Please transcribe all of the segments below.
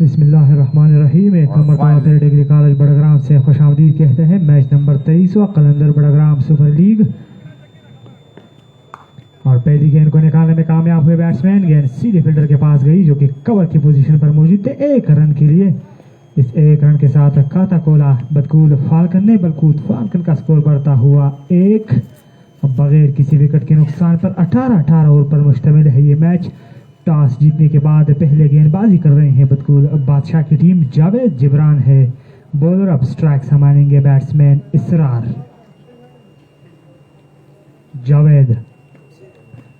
बिस्मिल्लाहिर्रहमानिर्रहीम. Degree college Badgram से खुश आमदीद कहते हैं. मैच नंबर 23 कलंदर बड़ग्राम सुपर लीग और पहली गेंद को निकालने में कामयाब हुए बैट्समैन. गेंद सीधे फील्डर के पास गई जो कि कवर की पोजीशन पर मौजूद थे. एक रन के लिए इस एक रन के साथ खाता कोला बदकूल फाल्कन ने बलकूत फाल्कन का स्कोर बढ़ता हुआ 1 बगैर किसी विकेट के नुकसान पर 18 ओवर पर मुश्तमिल है ये मैच. टॉस जीतने के बाद पहले गेंदबाजी कर रहे हैं बदकूल बादशाह की टीम. जावेद जिब्रान है बॉलर. अब स्ट्राइक संभालेंगे बैट्समैन इसरार. जावेद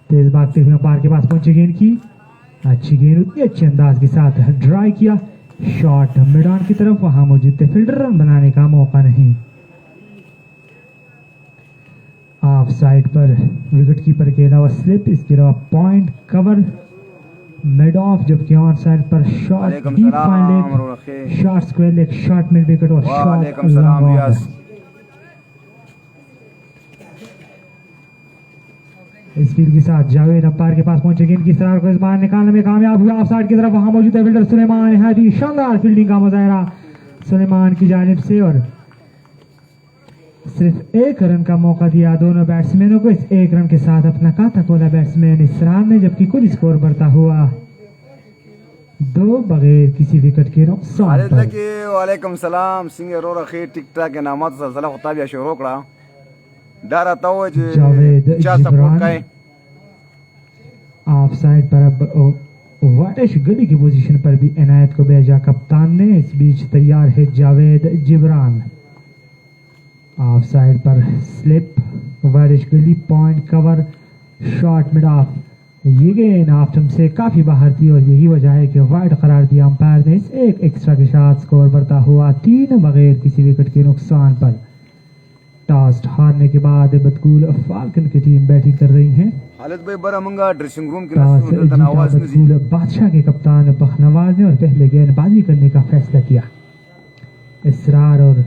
तेज भागते हुए पार के पास पहुंचे. गेंद की अच्छी गेंद उतनी अच्छे अंदाज के साथ ड्राई किया. शॉट मैदान की तरफ वहां मौजूद थे फील्डर. रन बनाने का मौका नहीं. ऑफ साइड पर विकेट कीपर के अलावा स्लिप. इसके अलावा पॉइंट कवर मिड ऑफ जबकि ऑन साइड पर shot deep fine leg shot square leg shot mid wicket और शॉट लॉन्ग ऑफ. इस फील्ड के साथ जावेद अब्बार के पास पहुंचे. गेंद की सरार को इस बार निकालने में कामयाब हुआ. ऑफ साइड की तरफ वहां मौजूद है फील्डर सुलेमान हादी. शानदार फील्डिंग का मुजाहरा सुलेमान की जानिब से और सिर्फ 1 रन का मौका दिया दोनों बैट्समैनों को. इस 1 रन के साथ अपना खाता खोला बैट्समैन इसरार ने जबकि कुल स्कोर बढ़ता हुआ 2 बगैर किसी विकेट के नुकसान पर. वालेकुम सलाम सिंह रो रखी टिक टाक के नामात सिलसिला होता भी शुरू करा डर आता हो जावेद चार सपोर्ट जिब्रान का है ऑफ साइड पर अब वाटिश गली की पोजीशन पर भी इनायत को भेजा कप्तान ने। इस बीच तैयार है जावेद जिब्रान। ऑफ साइड पर स्लिप वाटिश गली point cover shot mid of. ये गेंद ऑफ स्टंप से काफी बाहर थी और यही वजह है कि वाइड करार दिया अंपायर ने। इस एक एक्स्ट्रा के साथ स्कोर बढ़ता हुआ 3 बगैर किसी विकेट के नुकसान पर। टॉस हारने के बाद बतकूल फाल्कन की टीम बैटिंग कर रही है। हालत भाई बड़ा मंगा ड्रेसिंग रूम की टॉस नस्ल जीता आवाज नहीं बतकूल बादशाह के कप्तान बखनवाज ने और पहले गेंदबाजी करने का फैसला किया। इसरार और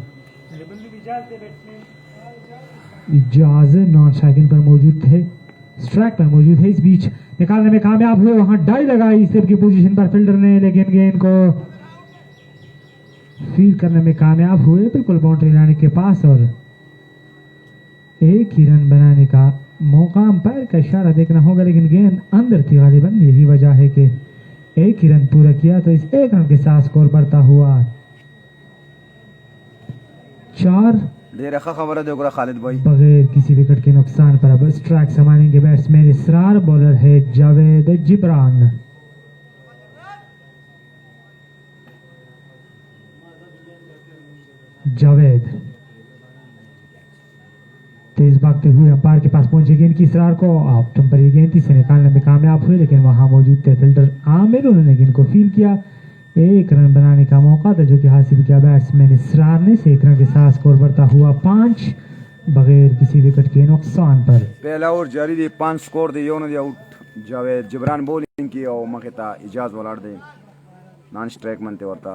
इजाज नॉन स्ट्राइकिंग पर मौजूद थे, स्ट्राइक पर मौजूद है। इस बीच निकालने में कामयाब हुए, वहां डाई लगाई स्लिप की पोजीशन पर फील्डर ने, लेकिन गेंद को फील्ड करने में कामयाब हुए बिल्कुल बाउंड्री लाने के पास और एक ही रन बनाने का मौका। अंपायर का इशारा देखना होगा, लेकिन गेंद अंदर थी गालिबन। यही वजह है कि एक ही रन पूरा किया, तो इस एक रन के साथ स्कोर बढ़ता हुआ 4 ढेर खबर है देखो खालिद भाई बगैर किसी विकेट के नुकसान पर। अब स्ट्राइक संभालेंगे बैट्समैन इसरार, बॉलर है जावेद जिब्रान। जावेद तेज भागते हुए अंपायर के पास पहुंचे, गेंद की इसरार को ऑफ स्टंप पर ये गेंद से निकालने में कामयाब हुए, लेकिन वहां मौजूद थे फील्डर आमिर, उन्होंने गेंद को फील्ड किया। एक रन बनाने का मौका था जो कि हासिल किया बैट्समैन इसरार ने। से एक रन के साथ स्कोर बढ़ता हुआ 5 बगैर किसी विकेट के नुकसान पर। पहला ओवर जारी दे 5 स्कोर दे योन दे आउट जावेद जिब्रान बॉलिंग की और मखेता इजाज वालाड़ दे नॉन स्ट्राइक मनते होता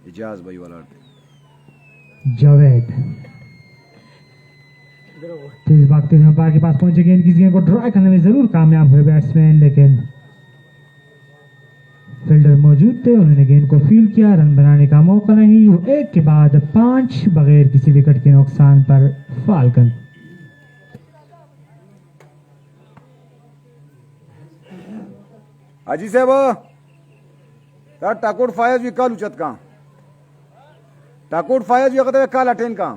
इजाज भाई वालाड़ दे। जावेद तेज भागते हुए अंपायर के पास पहुंचे, गेंद की गेंद को ड्राई करने में जरूर कामयाब हुए बैट्समैन, लेकिन फील्डर मौजूद थे, उन्होंने गेंद को फील्ड किया। रन बनाने का मौका नहीं। वो एक के बाद 5 बगैर किसी विकेट के नुकसान पर फाल्कन। हाजी साहब तार टाकोट फायज भी काल उचत का टाकोट फायज भी अगर काल अटेन का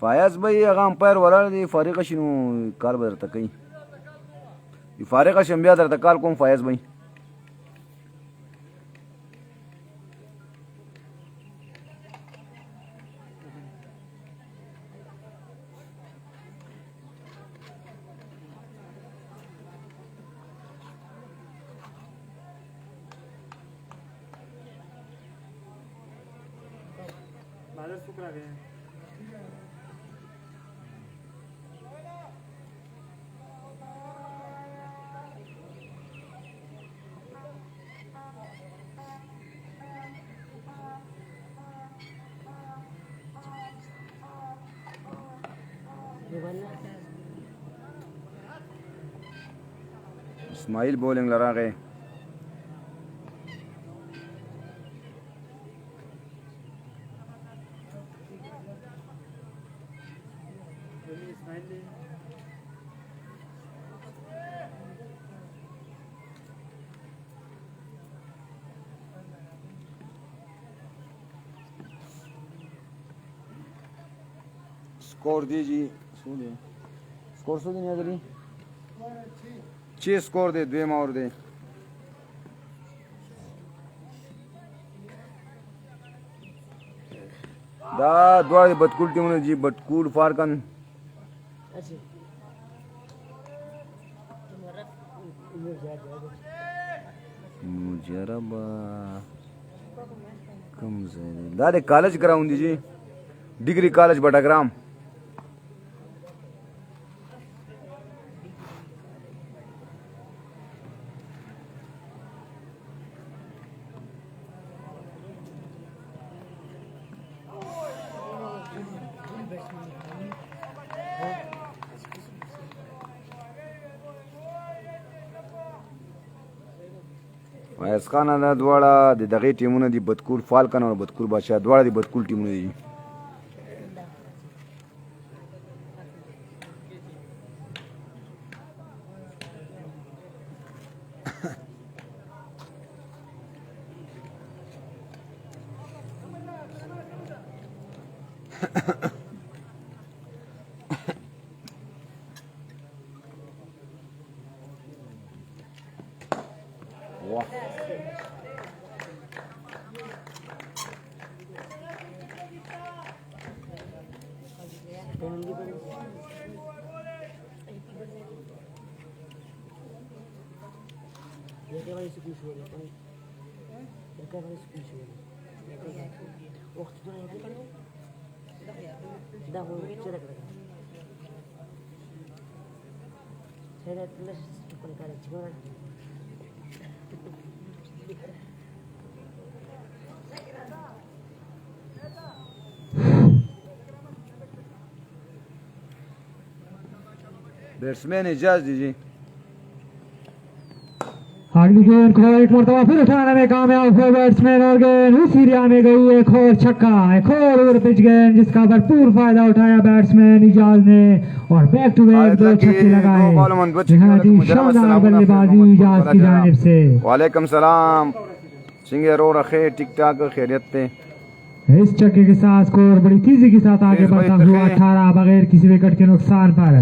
फायज भाई अगर अंपायर वाला दे फारिका शिनु काल बदरता कहीं फारिका शंबिया दरता काल कौन फायज भाई इस्माइल बॉलिंग लड़ा गए स्कोर दीजिए स्कोर सो नहीं अगली 6 स्कोर दे 2 और दे दा द्वार बतकुल टीम ने जी बतकुल फारकन मुजरबा कम से दादे कॉलेज कराऊं दीजिए डिग्री कॉलेज बटाग्राम फैज खान द्वारा दगे टीमों दी बतकुल फाल्कन और बतकुल बादशाह द्वारा दी बतकुल टीमों दी वाह बैट्समैन इजाज़त दीजिए। अगली गेंद को एक मरतबा फिर उठाने में कामयाब हुए बैट्समैन और गेंद उसी एरिया में गई। एक और छक्का, एक और ओवर पिच गेंद जिसका भरपूर फायदा उठाया बैट्समैन इजाज ने और बैक टू बैक दो छक्के लगाए। निहायत ही शानदार बल्लेबाजी इजाज की जानिब से। वालेकुम सलाम सिंगे रो रखे टिक टाक खैरियत थे। इस छक्के के साथ स्कोर बड़ी तेजी के साथ आगे बढ़ता हुआ 18 बगैर किसी विकेट के नुकसान पर।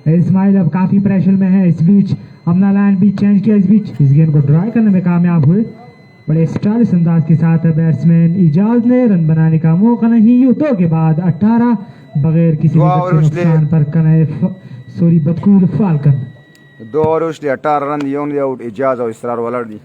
इस्माइल अब काफी प्रेशर में है। इस बीच अपना लाइन भी चेंज किया। इस बीच इस गेंद को ड्राई करने में कामयाब हुए। बड़े स्टाइलिश अंदाज के साथ बैट्समैन इजाज ने रन बनाने का मौका नहीं। यूं के बाद 18 बगैर किसी विकेट के नुकसान पर कनाए बतकूल फाल्कन 2 ओवर उसने 18 रन दिए। ओनली आउट इजाज और इसरार वाला दी।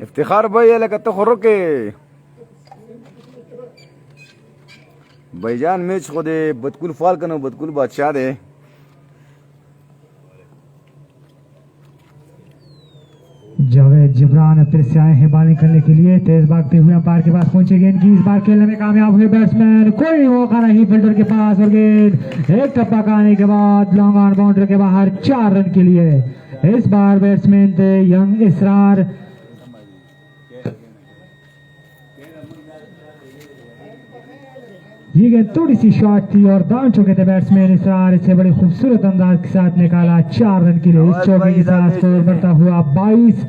इफ्तिखार भाई लगा तो खुरो के भाईजान मैच को दे बतकुल फाल्कन और बतकुल बादशाह दे। जावेद जिब्रान फिर से आए हैं बॉलिंग करने के लिए। तेज भागते हुए अंपायर के पास पहुंचे। गेंद की इस बार खेलने में कामयाब हुए बैट्समैन। कोई मौका नहीं फील्डर के पास और गेंद एक टप्पा खाने के बाद लॉन्ग ऑन बाउंड्री के बाहर 4 रन के लिए। इस बार बैट्समैन थे यंग इसरार। ये गेंद थोड़ी सी शॉट थी और दान चुके थे बैट्समैन इसरार। इसे बड़ी खूबसूरत अंदाज के साथ निकाला 4 रन के लिए। इस चौके के साथ स्कोर बढ़ता हुआ 22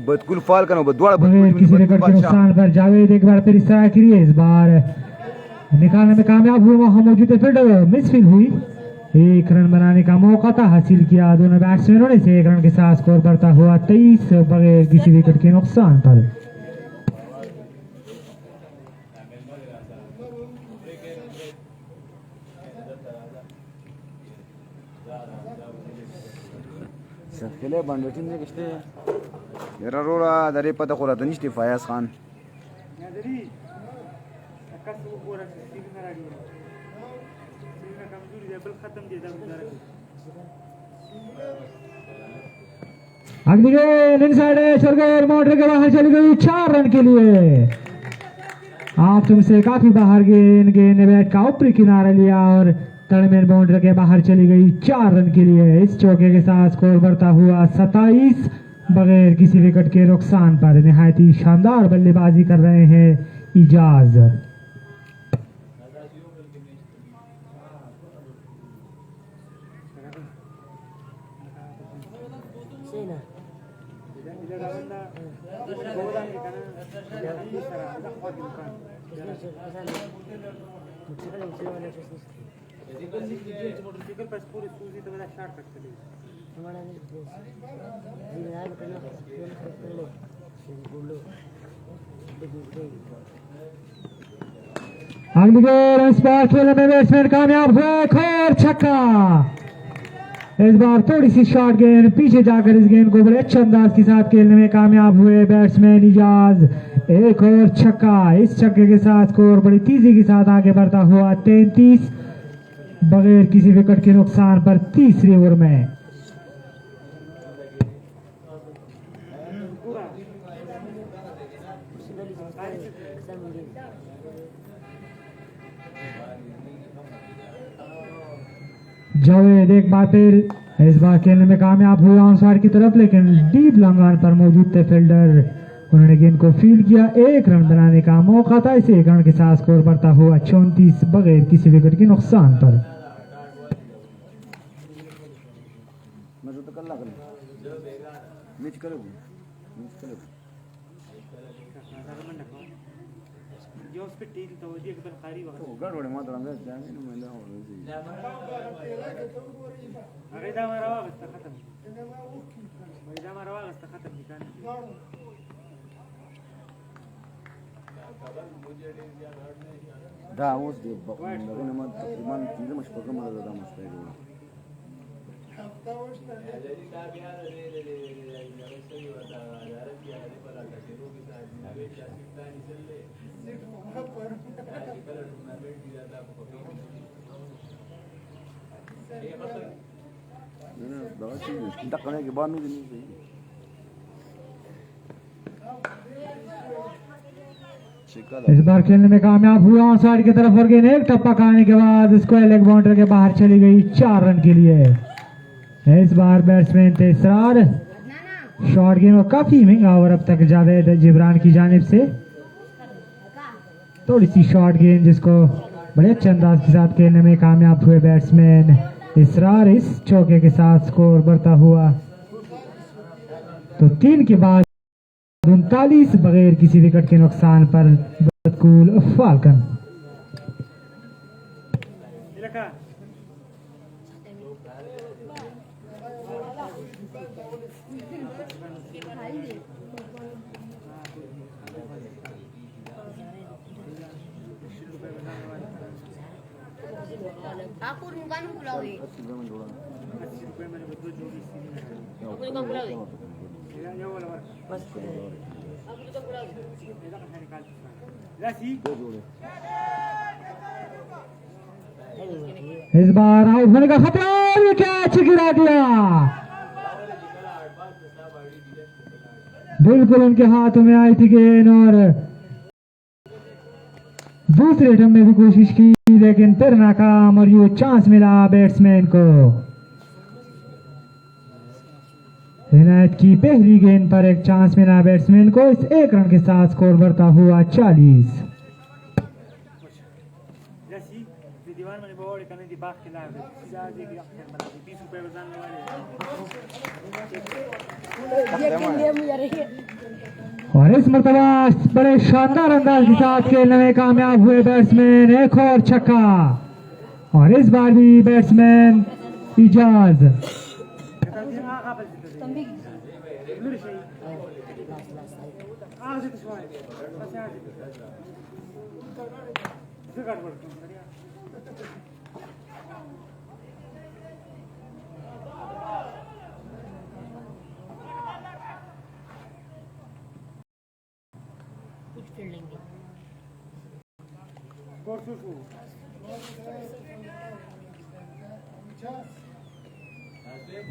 बतकुल फाल्कन बगैर किसी विकेट के नुकसान पर। जावेद एक बार फिर इस तरह के लिए इस बार निकालने में कामयाब हुए। वहां मौजूद फील्डर मिसफील्ड हुई। 1 रन बनाने का मौका था हासिल किया दोनों बैट्समैनों ने। 1 रन के साथ स्कोर बढ़ता हुआ 23 बगैर किसी विकेट के नुकसान पर। खेले बांडोटिन ने किसने मेरा रोड़ा दरे पता खोला तो नहीं फयाज खान अगली गेंद इनसाइड एज और गेंद बाउंड्री के बाहर चली गई 4 रन के लिए। आप तुमसे काफी बाहर गेंद ने बैट का ऊपरी किनारा लिया और तड़मेन बाउंड्री के बाहर चली गई 4 रन के लिए। इस चौके के साथ स्कोर बढ़ता हुआ 27 बगैर किसी विकेट के नुकसान पर। निहायत ही शानदार बल्लेबाजी कर रहे हैं इजाज। अगली गेंद इस बार खेलने में बैट्समैन कामयाब हुए। एक और छक्का। इस बार थोड़ी सी शॉर्ट गेंद पीछे जाकर इस गेंद को बड़े अच्छे अंदाज के साथ खेलने में कामयाब हुए बैट्समैन इजाज। एक और छक्का। इस छक्के के साथ स्कोर बड़ी तेजी के साथ आगे बढ़ता हुआ 33 बगैर किसी विकेट के नुकसान पर तीसरे ओवर में। जावेद एक बार फिर इस बार खेलने में कामयाब हुए ऑन साइड की तरफ, लेकिन डीप लॉन्ग ऑन पर मौजूद थे फील्डर, उन्होंने गेंद को फील्ड किया। एक रन बनाने का मौका था। इसे एक रन के साथ स्कोर बढ़ता हुआ 34 बगैर किसी विकेट के नुकसान पर। Da, auzi de băgări numai tăcriman, nu mă șpăgăm la da mă stai rău. Da, și dacă nu e bani nu vine. इस बार खेलने में कामयाब हुआ ऑन साइड की तरफ और गेंद एक टप्पा खाने के बाद स्क्वायर लेग बाउंड्री के बाहर चली गई 4 रन के लिए। इस बार बैट्समैन थे इसरार, शॉर्ट गेंद और काफी महंगा ओवर अब तक जावेद जिब्रान की जानिब से। थोड़ी सी शॉर्ट गेंद जिसको बड़े अच्छे अंदाज के साथ खेलने में कामयाब हुए बैट्समैन इसरार। इस चौके के साथ स्कोर बढ़ता हुआ तो 3 के बाद 39 बगैर किसी विकेट के नुकसान पर बदकूल falcon. aku bukan pulau ini. Aku bukan pulau ini. इस बार आउट होने का खतरा, ये कैच गिरा दिया। बिल्कुल उनके हाथों में आई थी गेंद और दूसरे अटैम्प में भी कोशिश की, लेकिन फिर नाकाम और ये चांस मिला बैट्समैन को। इनायत की पहली गेंद पर एक चांस मिला बैट्समैन को। इस एक रन के साथ स्कोर बढ़ता हुआ 40। और इस मरतबा बड़े शानदार अंदाज के साथ खेलने में कामयाब हुए बैट्समैन, एक और छक्का। और इस बार भी बैट्समैन इजाज कुछ फील्डिंग की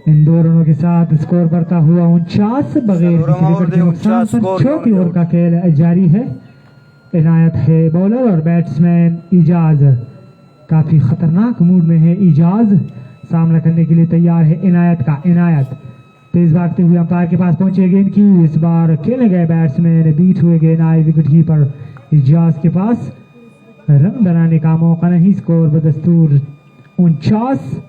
इन दो रनों के साथ स्कोर बढ़ता हुआ 49 बगैर किसी विकेट के नुकसान पर। चौथी ओवर का खेल जारी है। इनायत है बॉलर और बैट्समैन इजाज। काफी खतरनाक मूड में है इजाज, सामना करने के लिए तैयार है इनायत का। इनायत तेज भागते हुए अंपायर के पास पहुंचे, गेंद की इस बार खेले गए बैट्समैन बीट हुए, गेंद आई विकेट कीपर इजाज के पास। रन बनाने का मौका नहीं, स्कोर बदस्तूर 49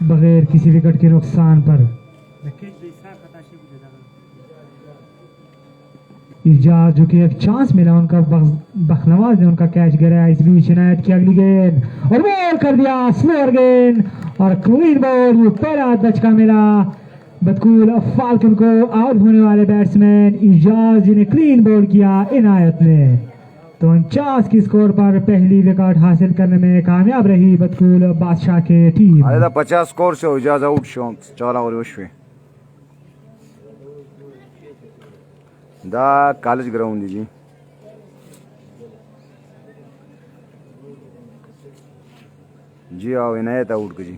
बगैर किसी विकेट के नुकसान पर। इजाज जो कि एक चांस मिला उनका, बखनवाज ने उनका कैच गिराया। इस बीच इनायत की अगली गेंद और बॉल कर दिया, स्लोअर गेंद और क्लीन बॉल। ये पहला दचका मिला बदकूल फाल्कन को। आउट होने वाले बैट्समैन इजाज, जिन्हें क्लीन बॉल किया इनायत ने। तो 49 की स्कोर पर पहली विकेट हासिल करने में कामयाब रही बदकूल बादशाह के टीम। 50 स्कोर से इजाज आउट शो 4 ओवर वशवे दा कॉलेज ग्राउंड जी। जी आओ इनायत आउट जी।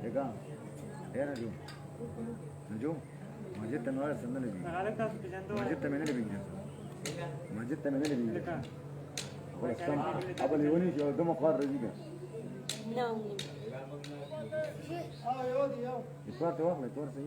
देखा है ना जो मस्जिद तनवार संदन है मस्जिद तमेने ले बिंगा मस्जिद तमेने ले बिंगा अब लेवनी जो दम खार रही है इस बार तो वाला तो सही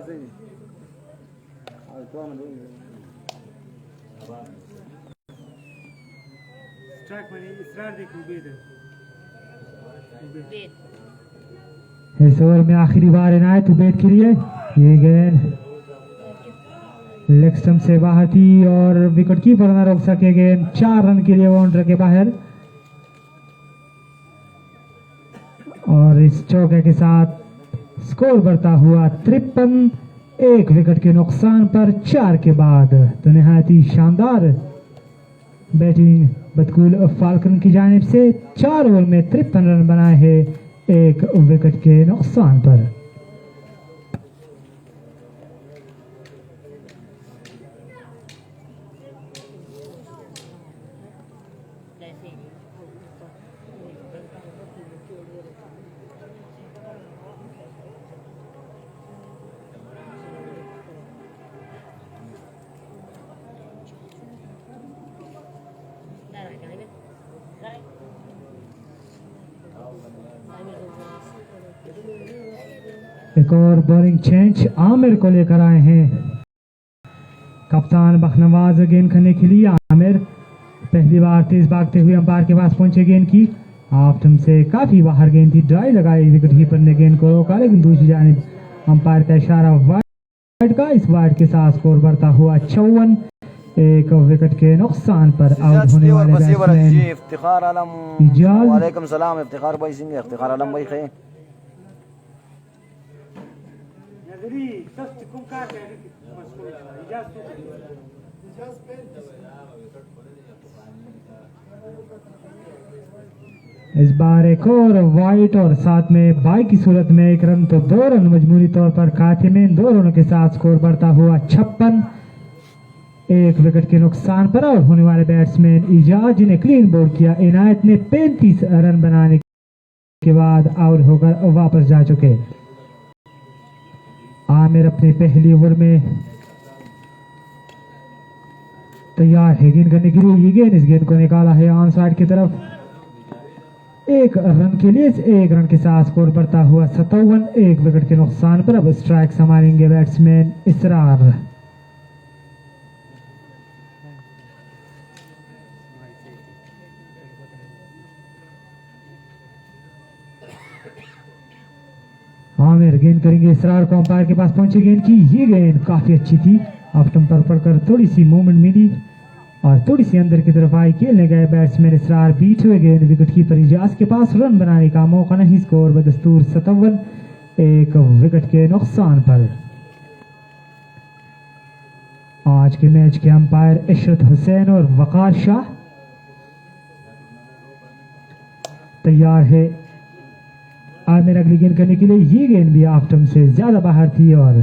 सही तो हम स्ट्राइक माने इसरार देखो बेद बेट इस ओवर में आखिरी बार इनायत उबैद के लिए ये गेंद लेग स्टंप से बाहर थी और विकेट कीपर न रोक सके गेंद 4 रन के लिए बाउंड्री के बाहर और इस चौके के साथ स्कोर बढ़ता हुआ 53 एक विकेट के नुकसान पर 4 के बाद तो निहायत ही शानदार बैटिंग बतकूल फाल्कन की जानिब से 4 ओवर में 53 रन बनाए हैं एक विकेट के नुकसान पर एक और बॉलिंग चेंज आमिर को लेकर आए हैं कप्तान बखनवाज गेंद करने के लिए आमिर पहली बार तेज भागते हुए अंपायर के पास पहुंचे गेंद की ऑफ स्टंप से काफी बाहर गेंद थी ड्राई लगाई विकेट कीपर ने गेंद को रोका लेकिन दूसरी जानिब अंपायर का इशारा वाइड का इस वाइड के साथ स्कोर बढ़ता हुआ 54 एक विकेट के नुकसान पर आउट होने वाले बैट्समैन इफ्तिखार आलम इजाज वालेकुम सलाम इफ्तिखार भाई सिंह इफ्तिखार आलम भाई खे नजरी सख्त कुम का मशहूर इजाजत इस बार एक और वाइट और साथ में बाई की सूरत में 1 रन तो 2 रन मजबूरी तौर पर खाते में 2 रनों के साथ स्कोर बढ़ता हुआ 56 एक विकेट के नुकसान पर आउट होने वाले बैट्समैन इजाज ने क्लीन बोल्ड किया इनायत ने 35 रन बनाने के बाद आउट होकर वापस जा चुके आमिर अपने पहली ओवर में तैयार है गेंद करने के लिए ये गेंद इस गेंद को निकाला है ऑन साइड की तरफ 1 रन के लिए 1 रन के साथ स्कोर बढ़ता हुआ 57 एक विकेट के नुकसान पर अब स्ट्राइक संभालेंगे बैट्समैन इसरार आमिर गेंद करेंगे इसरार को अंपायर के पास पहुंचे गेंद की ये गेंद काफी अच्छी थी ऑफ स्टंप पर पड़कर थोड़ी सी मूवमेंट मिली और थोड़ी सी अंदर की तरफ आई खेलने गए बैट्समैन इसरार बीट हुए गेंद विकेट कीपर इजाज के पास रन बनाने का मौका नहीं स्कोर बदस्तूर 57 एक विकेट के नुकसान पर आज के मैच के अंपायर इशरत हुसैन और वकार शाह तैयार है आमिर अगली गेंद करने के लिए ये गेंद भी ऑफ स्टंप से ज्यादा बाहर थी और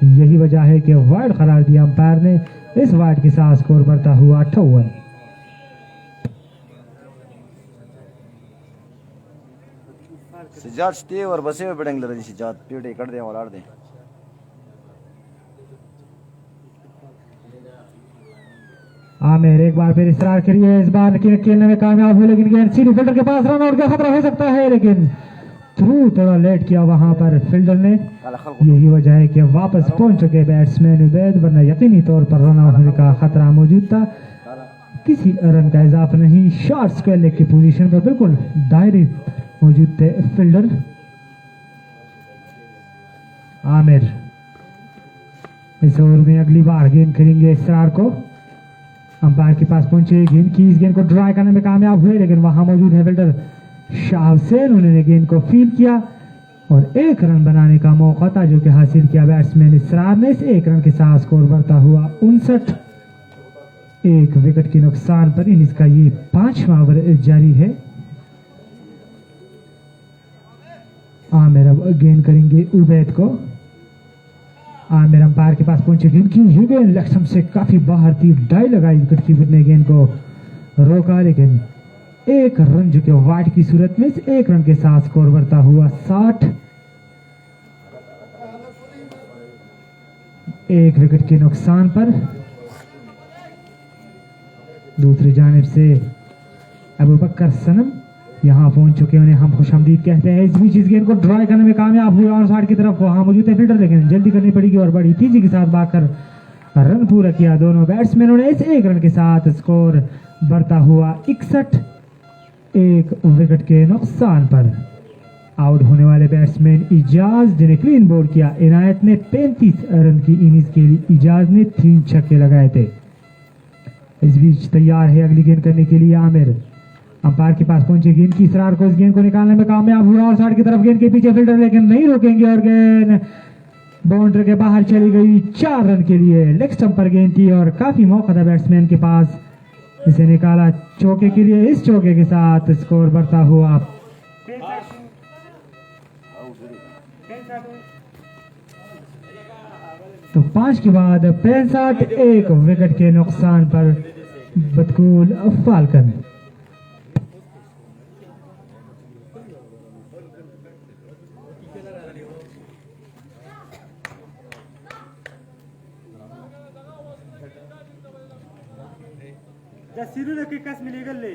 यही वजह है कि वाइड करार दिया अंपायर ने इस वाइड के साथ स्कोर बढ़ता हुआ 58 सिजात स्टे और बसे हुए पड़ेंगे लड़ी सिजात पेड़े कर दे और आड़ दे आमिर एक बार फिर इसरार करिए इस बार खेलने में कामयाब हुए लेकिन गेंद सीधी फील्डर के पास रन आउट का खतरा हो सकता है लेकिन थ्रू थोड़ा लेट किया वहां पर फील्डर ने। काला खल यही वजह है कि वापस पहुंच चुके बैट्समैन उबैद, वरना यकीनी तौर पर रन आउट होने का खतरा मौजूद था। किसी रन का इजाफा नहीं। शॉर्ट स्क्वायर लेग की पोजीशन पर बिल्कुल दायरे मौजूद थे फील्डर आमिर। इस ओवर में अगली बार गेंद करेंगे इसरार को। अंपायर के पास पहुंचे, गेंद की, इस गेंद को ड्राई करने में कामयाब हुए, लेकिन वहां मौजूद है फील्डर शाह हुसैन। उन्होंने गेंद को फील किया और एक रन बनाने का मौका था जो कि हासिल किया बैट्समैन इसरार ने। इस एक रन के साथ स्कोर बढ़ता हुआ 59। एक विकेट के नुकसान पर इनिंग्स का ये 5वां ओवर जारी है। आमिर अब गेंद करेंगे उबैद को। आमिर अंपायर के पास पहुंचे, गेंद की, ये गेंद लेग से काफी बाहर थी, डाई लगाई, विकेट कीपर ने गेंद को रोका, लेकिन एक रन जो कि वाइड की सूरत में, इस एक रन के साथ स्कोर बढ़ता हुआ 60। एक विकेट के नुकसान पर दूसरी जानिब से अबू बकर सनम यहां पहुंच चुके, उन्हें हम खुशामदीद कहते हैं। इस बीच इस गेंद को ड्राई करने में कामयाब हुए ऑन साइड की तरफ, वहां मौजूद है फील्डर, लेकिन जल्दी करनी पड़ेगी और बड़ी तेजी के साथ भागकर रन पूरा किया दोनों बैट्समैनों ने। इस एक रन के साथ स्कोर बढ़ता हुआ 61। एक विकेट के नुकसान पर आउट होने वाले बैट्समैन इजाज, जिन्हें क्लीन बोल्ड किया इनायत ने। 35 रन की इनिंग्स के लिए इजाज ने 3 छक्के लगाए थे। इस बीच तैयार है अगली गेंद करने के लिए आमिर। अंपायर के पास पहुंचे, गेंद की, इसरार को इस गेंद को निकालने में कामयाब हुआ और साइड की तरफ गेंद के पीछे फील्डर, लेकिन नहीं रोकेंगे और गेंद बाउंड्री के बाहर चली गई। 4 रन के लिए लेग स्टंप पर गेंद थी और काफी मौका था बैट्समैन के पास, इसे निकाला चौके के लिए। इस चौके के साथ स्कोर बढ़ता हुआ 5 के बाद 65। एक विकेट के नुकसान पर बतकूल फाल्कन। सिरू ने किकस मिलेगा ले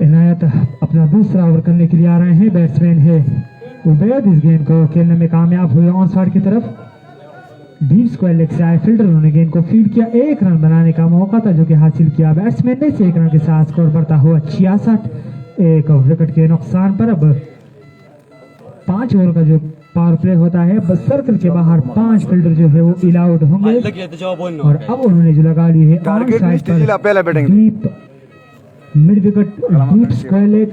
इनायत अपना दूसरा ओवर करने के लिए आ रहे हैं। बैट्समैन है उबैद, इस गेंद को खेलने में कामयाब हुए ऑन साइड की तरफ। डीप स्क्वायर लेग से आए फील्डर, उन्होंने गेंद को फील्ड किया। एक रन बनाने का मौका था जो कि हासिल किया बैट्समैन ने। एक रन के साथ स्कोर बढ़ता हुआ 66। एक विकेट के नुकसान पर अब 5 ओवर का जो पावर प्ले होता है, बस सर्कल के बाहर 5 फील्डर जो है वो इल आउट होंगे और अब उन्होंने जो लगा ली है ऑन साइड पर deep mid wicket, deep square leg.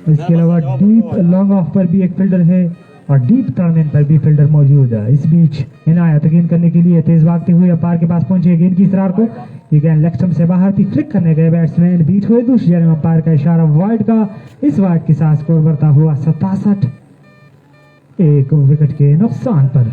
इसके अलावा डीप लॉन्ग ऑफ पर भी एक फील्डर है और डीप टर्न पर भी फील्डर मौजूद है। इस बीच इनायत गेंद करने के लिए तेज भागते हुए अंपायर के पास पहुंचे, गेंद की इसरार को, ये गेंद लेग स्टंप से बाहर थी, फ्लिक करने गए बैट्समैन, बीट हुए। दूसरी जानिब अंपायर का इशारा वाइड का, इस वाइड के साथ स्कोर बढ़ता हुआ 67। एक विकेट के नुकसान पर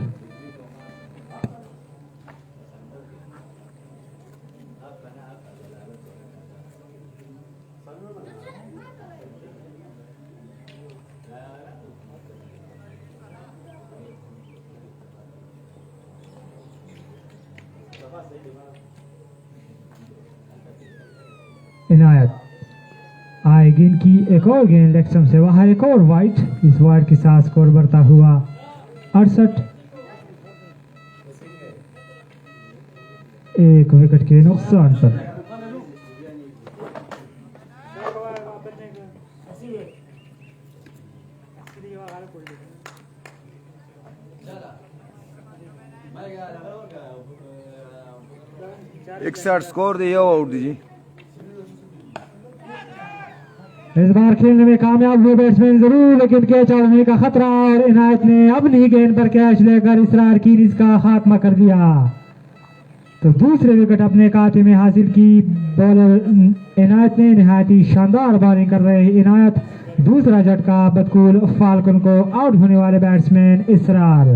इनायत आए, गेंद की, एक और गेंद लेग स्टंप से बाहर, एक और वाइड। इस वाइड के साथ स्कोर बढ़ता हुआ 68। एक विकेट के नुकसान पर एक साइड स्कोर दिए आउट दीजिए। इस बार खेलने में कामयाब हुए बैट्समैन जरूर, लेकिन कैच आउट होने का खतरा और इनायत ने अपनी गेंद पर कैच लेकर इसरार की इसका खात्मा कर दिया। तो दूसरे विकेट अपने खाते में हासिल की बॉलर इनायत ने। निहायत ही शानदार बॉलिंग कर रहे इनायत। दूसरा झटका बतकूल फाल्कन को, आउट होने वाले बैट्समैन इसरार।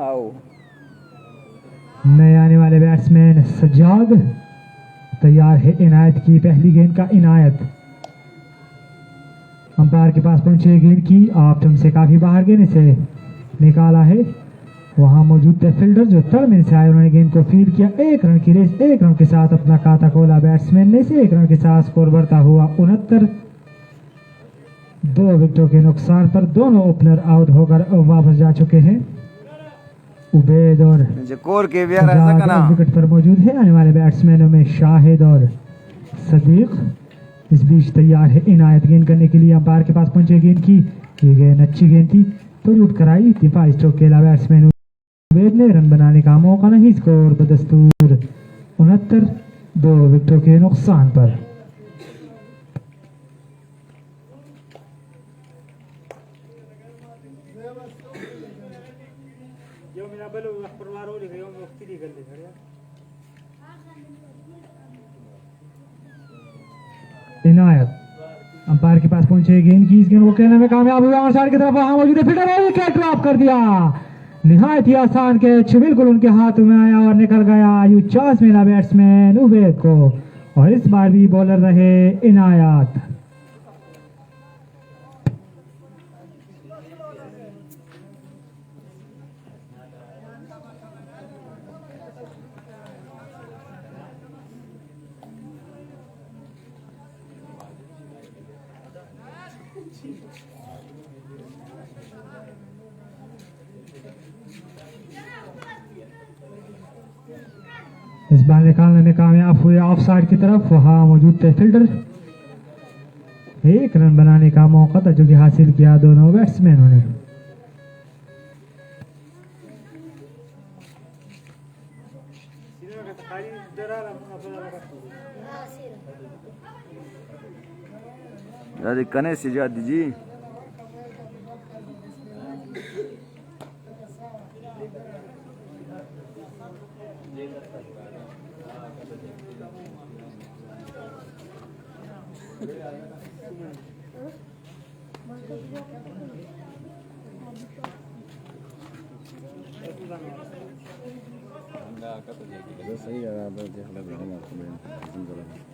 आओ नए आने वाले बैट्समैन सज्जाद तैयार है इनायत की पहली गेंद का इनायत अंपायर के पास पहुंचे गेंद की आप से काफी बाहर गेंद से निकाला है वहां मौजूद थे फील्डर जो टर्मिन से आए उन्होंने गेंद को फील्ड किया 1 रन की रेस 1 रन के साथ अपना खाता खोला बैट्समैन ने से 1 रन के साथ स्कोर बढ़ता हुआ 69 2 विकेटों के नुकसान पर दोनों ओपनर आउट होकर वापस जा चुके हैं उबैद और जकोर के भी ऐसा कना विकेट पर मौजूद है आने वाले बैट्समैनों में शाहिद और सदीक इस बीच तैयार है इनायत गेंद करने के लिए अंपायर के पास पहुंचे गेंद की ये गेंद अच्छी गेंद थी तो लूट कराई दिफाई स्ट्रोक के अलावा बैट्समैन उबैद ने रन बनाने का मौका नहीं स्कोर बदस्तूर 69 2 विकेटों के नुकसान पर इनायत अंपायर के पास पहुंचे गेंद की इस गेंद को खेलने में कामयाब हुआ और साइड की तरफ वहां मौजूद फील्डर है विकेट ड्रॉप कर दिया निहायत ही आसान कैच बिल्कुल उनके हाथ में आया और निकल गया यू चांस मिला बैट्समैन उबैद को और इस बार भी बॉलर रहे इनायत इस बार निकालने में कामयाब हुए ऑफ साइड की तरफ वहां मौजूद थे फील्डर 1 रन बनाने का मौका था जो कि हासिल किया दोनों बैट्समैनों ने दादी कने सजाद जी सही है आप देख लो हम आपको मैं करूंगा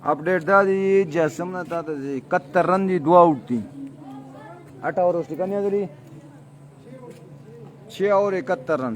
अपडेट था जी जैसम ना था 71 रन दी 2 आउट थी 8 ओवर उसकी कन्या करी 6 over 71 run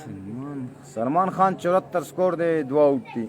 Salman Khan 74 score दे 2 आउट थी।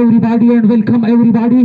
एवरीबॉडी एंड वेलकम एवरीबॉडी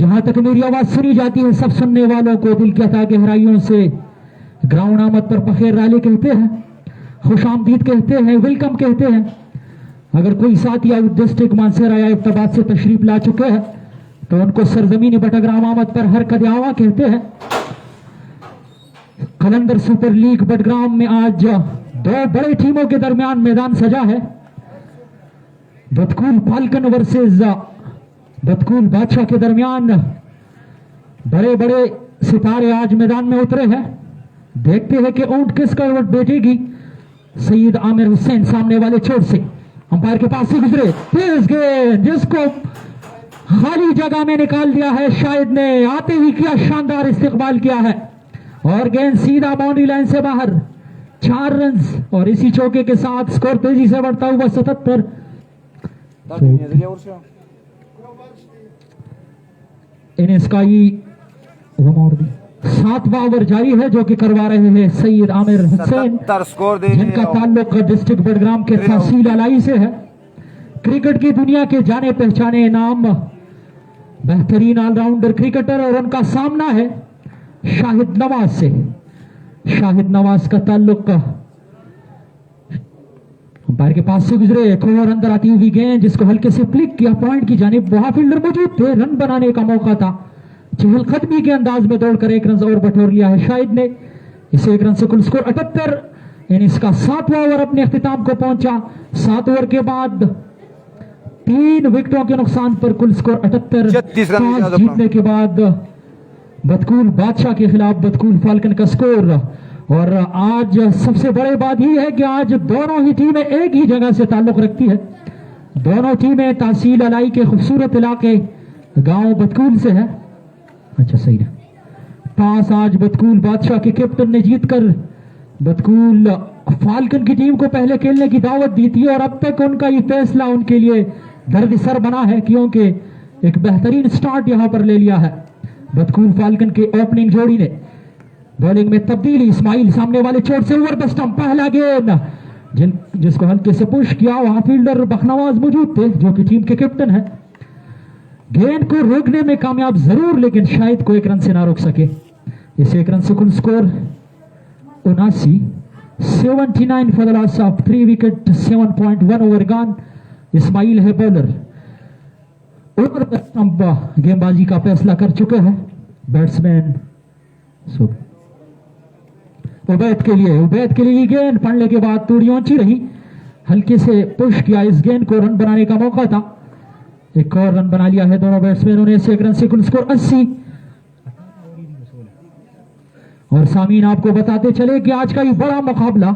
जहां तक मेरी आवाज सुनी जाती है सब सुनने वालों को दिल की अता गहराइयों से ग्राउंड आमद पर पखेर राले कहते हैं, खुश आमदीद कहते हैं, वेलकम कहते हैं। अगर कोई साथी आउट डिस्ट्रिक्ट मानसर या इफ्ताबाद से तशरीफ ला चुके हैं तो उनको सरजमीन बटग्राम आमद पर हर कदयावा कहते हैं। कलंदर सुपर लीग बडग्राम में आज 2 बड़े टीमों के दरमियान मैदान सजा है। बतकूल फाल्कन वर्सेस बतकूल बादशाह के दरमियान बड़े बड़े सितारे आज मैदान में उतरे हैं। देखते हैं कि ऊंट किस करवट बैठेगी। सईद आमिर हुसैन सामने वाले छोर से अंपायर के पास से गुजरे, तेज गेंद जिसको खाली जगह में निकाल दिया है। शाहिद ने आते ही किया शानदार इस्तेकबाल किया है और गेंद सीधा बाउंड्री लाइन से बाहर। 4 रन और इसी चौके के साथ स्कोर तेजी से बढ़ता हुआ 77। इनिंग्स का ये 7वां ओवर जारी है जो कि करवा रहे हैं सईद आमिर हुसैन 77 स्कोर दे जिनका ताल्लुक डिस्ट्रिक्ट बडग्राम के तहसील अलाई से है। क्रिकेट की दुनिया के जाने पहचाने नाम बेहतरीन ऑलराउंडर क्रिकेटर और उनका सामना है शाहिद नवाज से। शाहिद नवाज का ताल्लुक अंपायर के पास से गुजरे, एक ओवर अंदर आती हुई गेंद जिसको हल्के से फ्लिक किया पॉइंट की जानिब। वहां फील्डर मौजूद थे, रन बनाने का मौका था। चहलकदमी के अंदाज में दौड़कर 1 रन और बटोर लिया है शाहिद ने। इसे 1 रन से कुल स्कोर 78। इनिंग्स का 7वां ओवर अपने अख्तिताम को पहुंचा। 7 ओवर के बाद 3 विकेटों के नुकसान पर कुल स्कोर 78। 36 रन टॉस जीतने के बाद बतकूल बादशाह के खिलाफ बतकूल फाल्कन का स्कोर। और आज सबसे बड़ी बात ही है कि आज दोनों ही टीमें एक ही जगह से ताल्लुक रखती है। दोनों टीमें तहसील अलाई के खूबसूरत इलाके गांव बतकूल से है। अच्छा सही है। टॉस आज बतकूल बादशाह के कैप्टन ने जीतकर बतकूल फाल्कन की टीम को पहले खेलने की दावत दी थी और अब तक उनका ये फैसला उनके लिए दर्द सर बना है क्योंकि एक बेहतरीन स्टार्ट यहां पर ले लिया है बतकूल फाल्कन के ओपनिंग जोड़ी ने। बॉलिंग में तब्दीली, इस्माइल सामने वाले चोट से ओवर द स्टंप, पहला गेंद जिसको हल्के से पुश किया। वहां फील्डर बखनवाज मौजूद थे जो कि टीम के कैप्टन है। गेंद को रोकने में कामयाब जरूर लेकिन शायद को 1 रन से ना रोक सके। इस 1 रन से कुल score 79। 79 for the loss of 3 wicket, 7.1 over gone. Ismail है बॉलर। ओवर द स्टंप गेंदबाजी का फैसला कर चुके हैं बैट्समैन उबैद के लिए गेंद पड़ने के बाद तूड़ी ऊंची रही, हल्के से पुश किया। इस गेंद को रन बनाने का मौका था। एक और रन बना लिया है दोनों बैट्समैनों ने। 1 रन से कुल स्कोर 80। और सामीन आपको बताते चले कि आज का ये बड़ा मुकाबला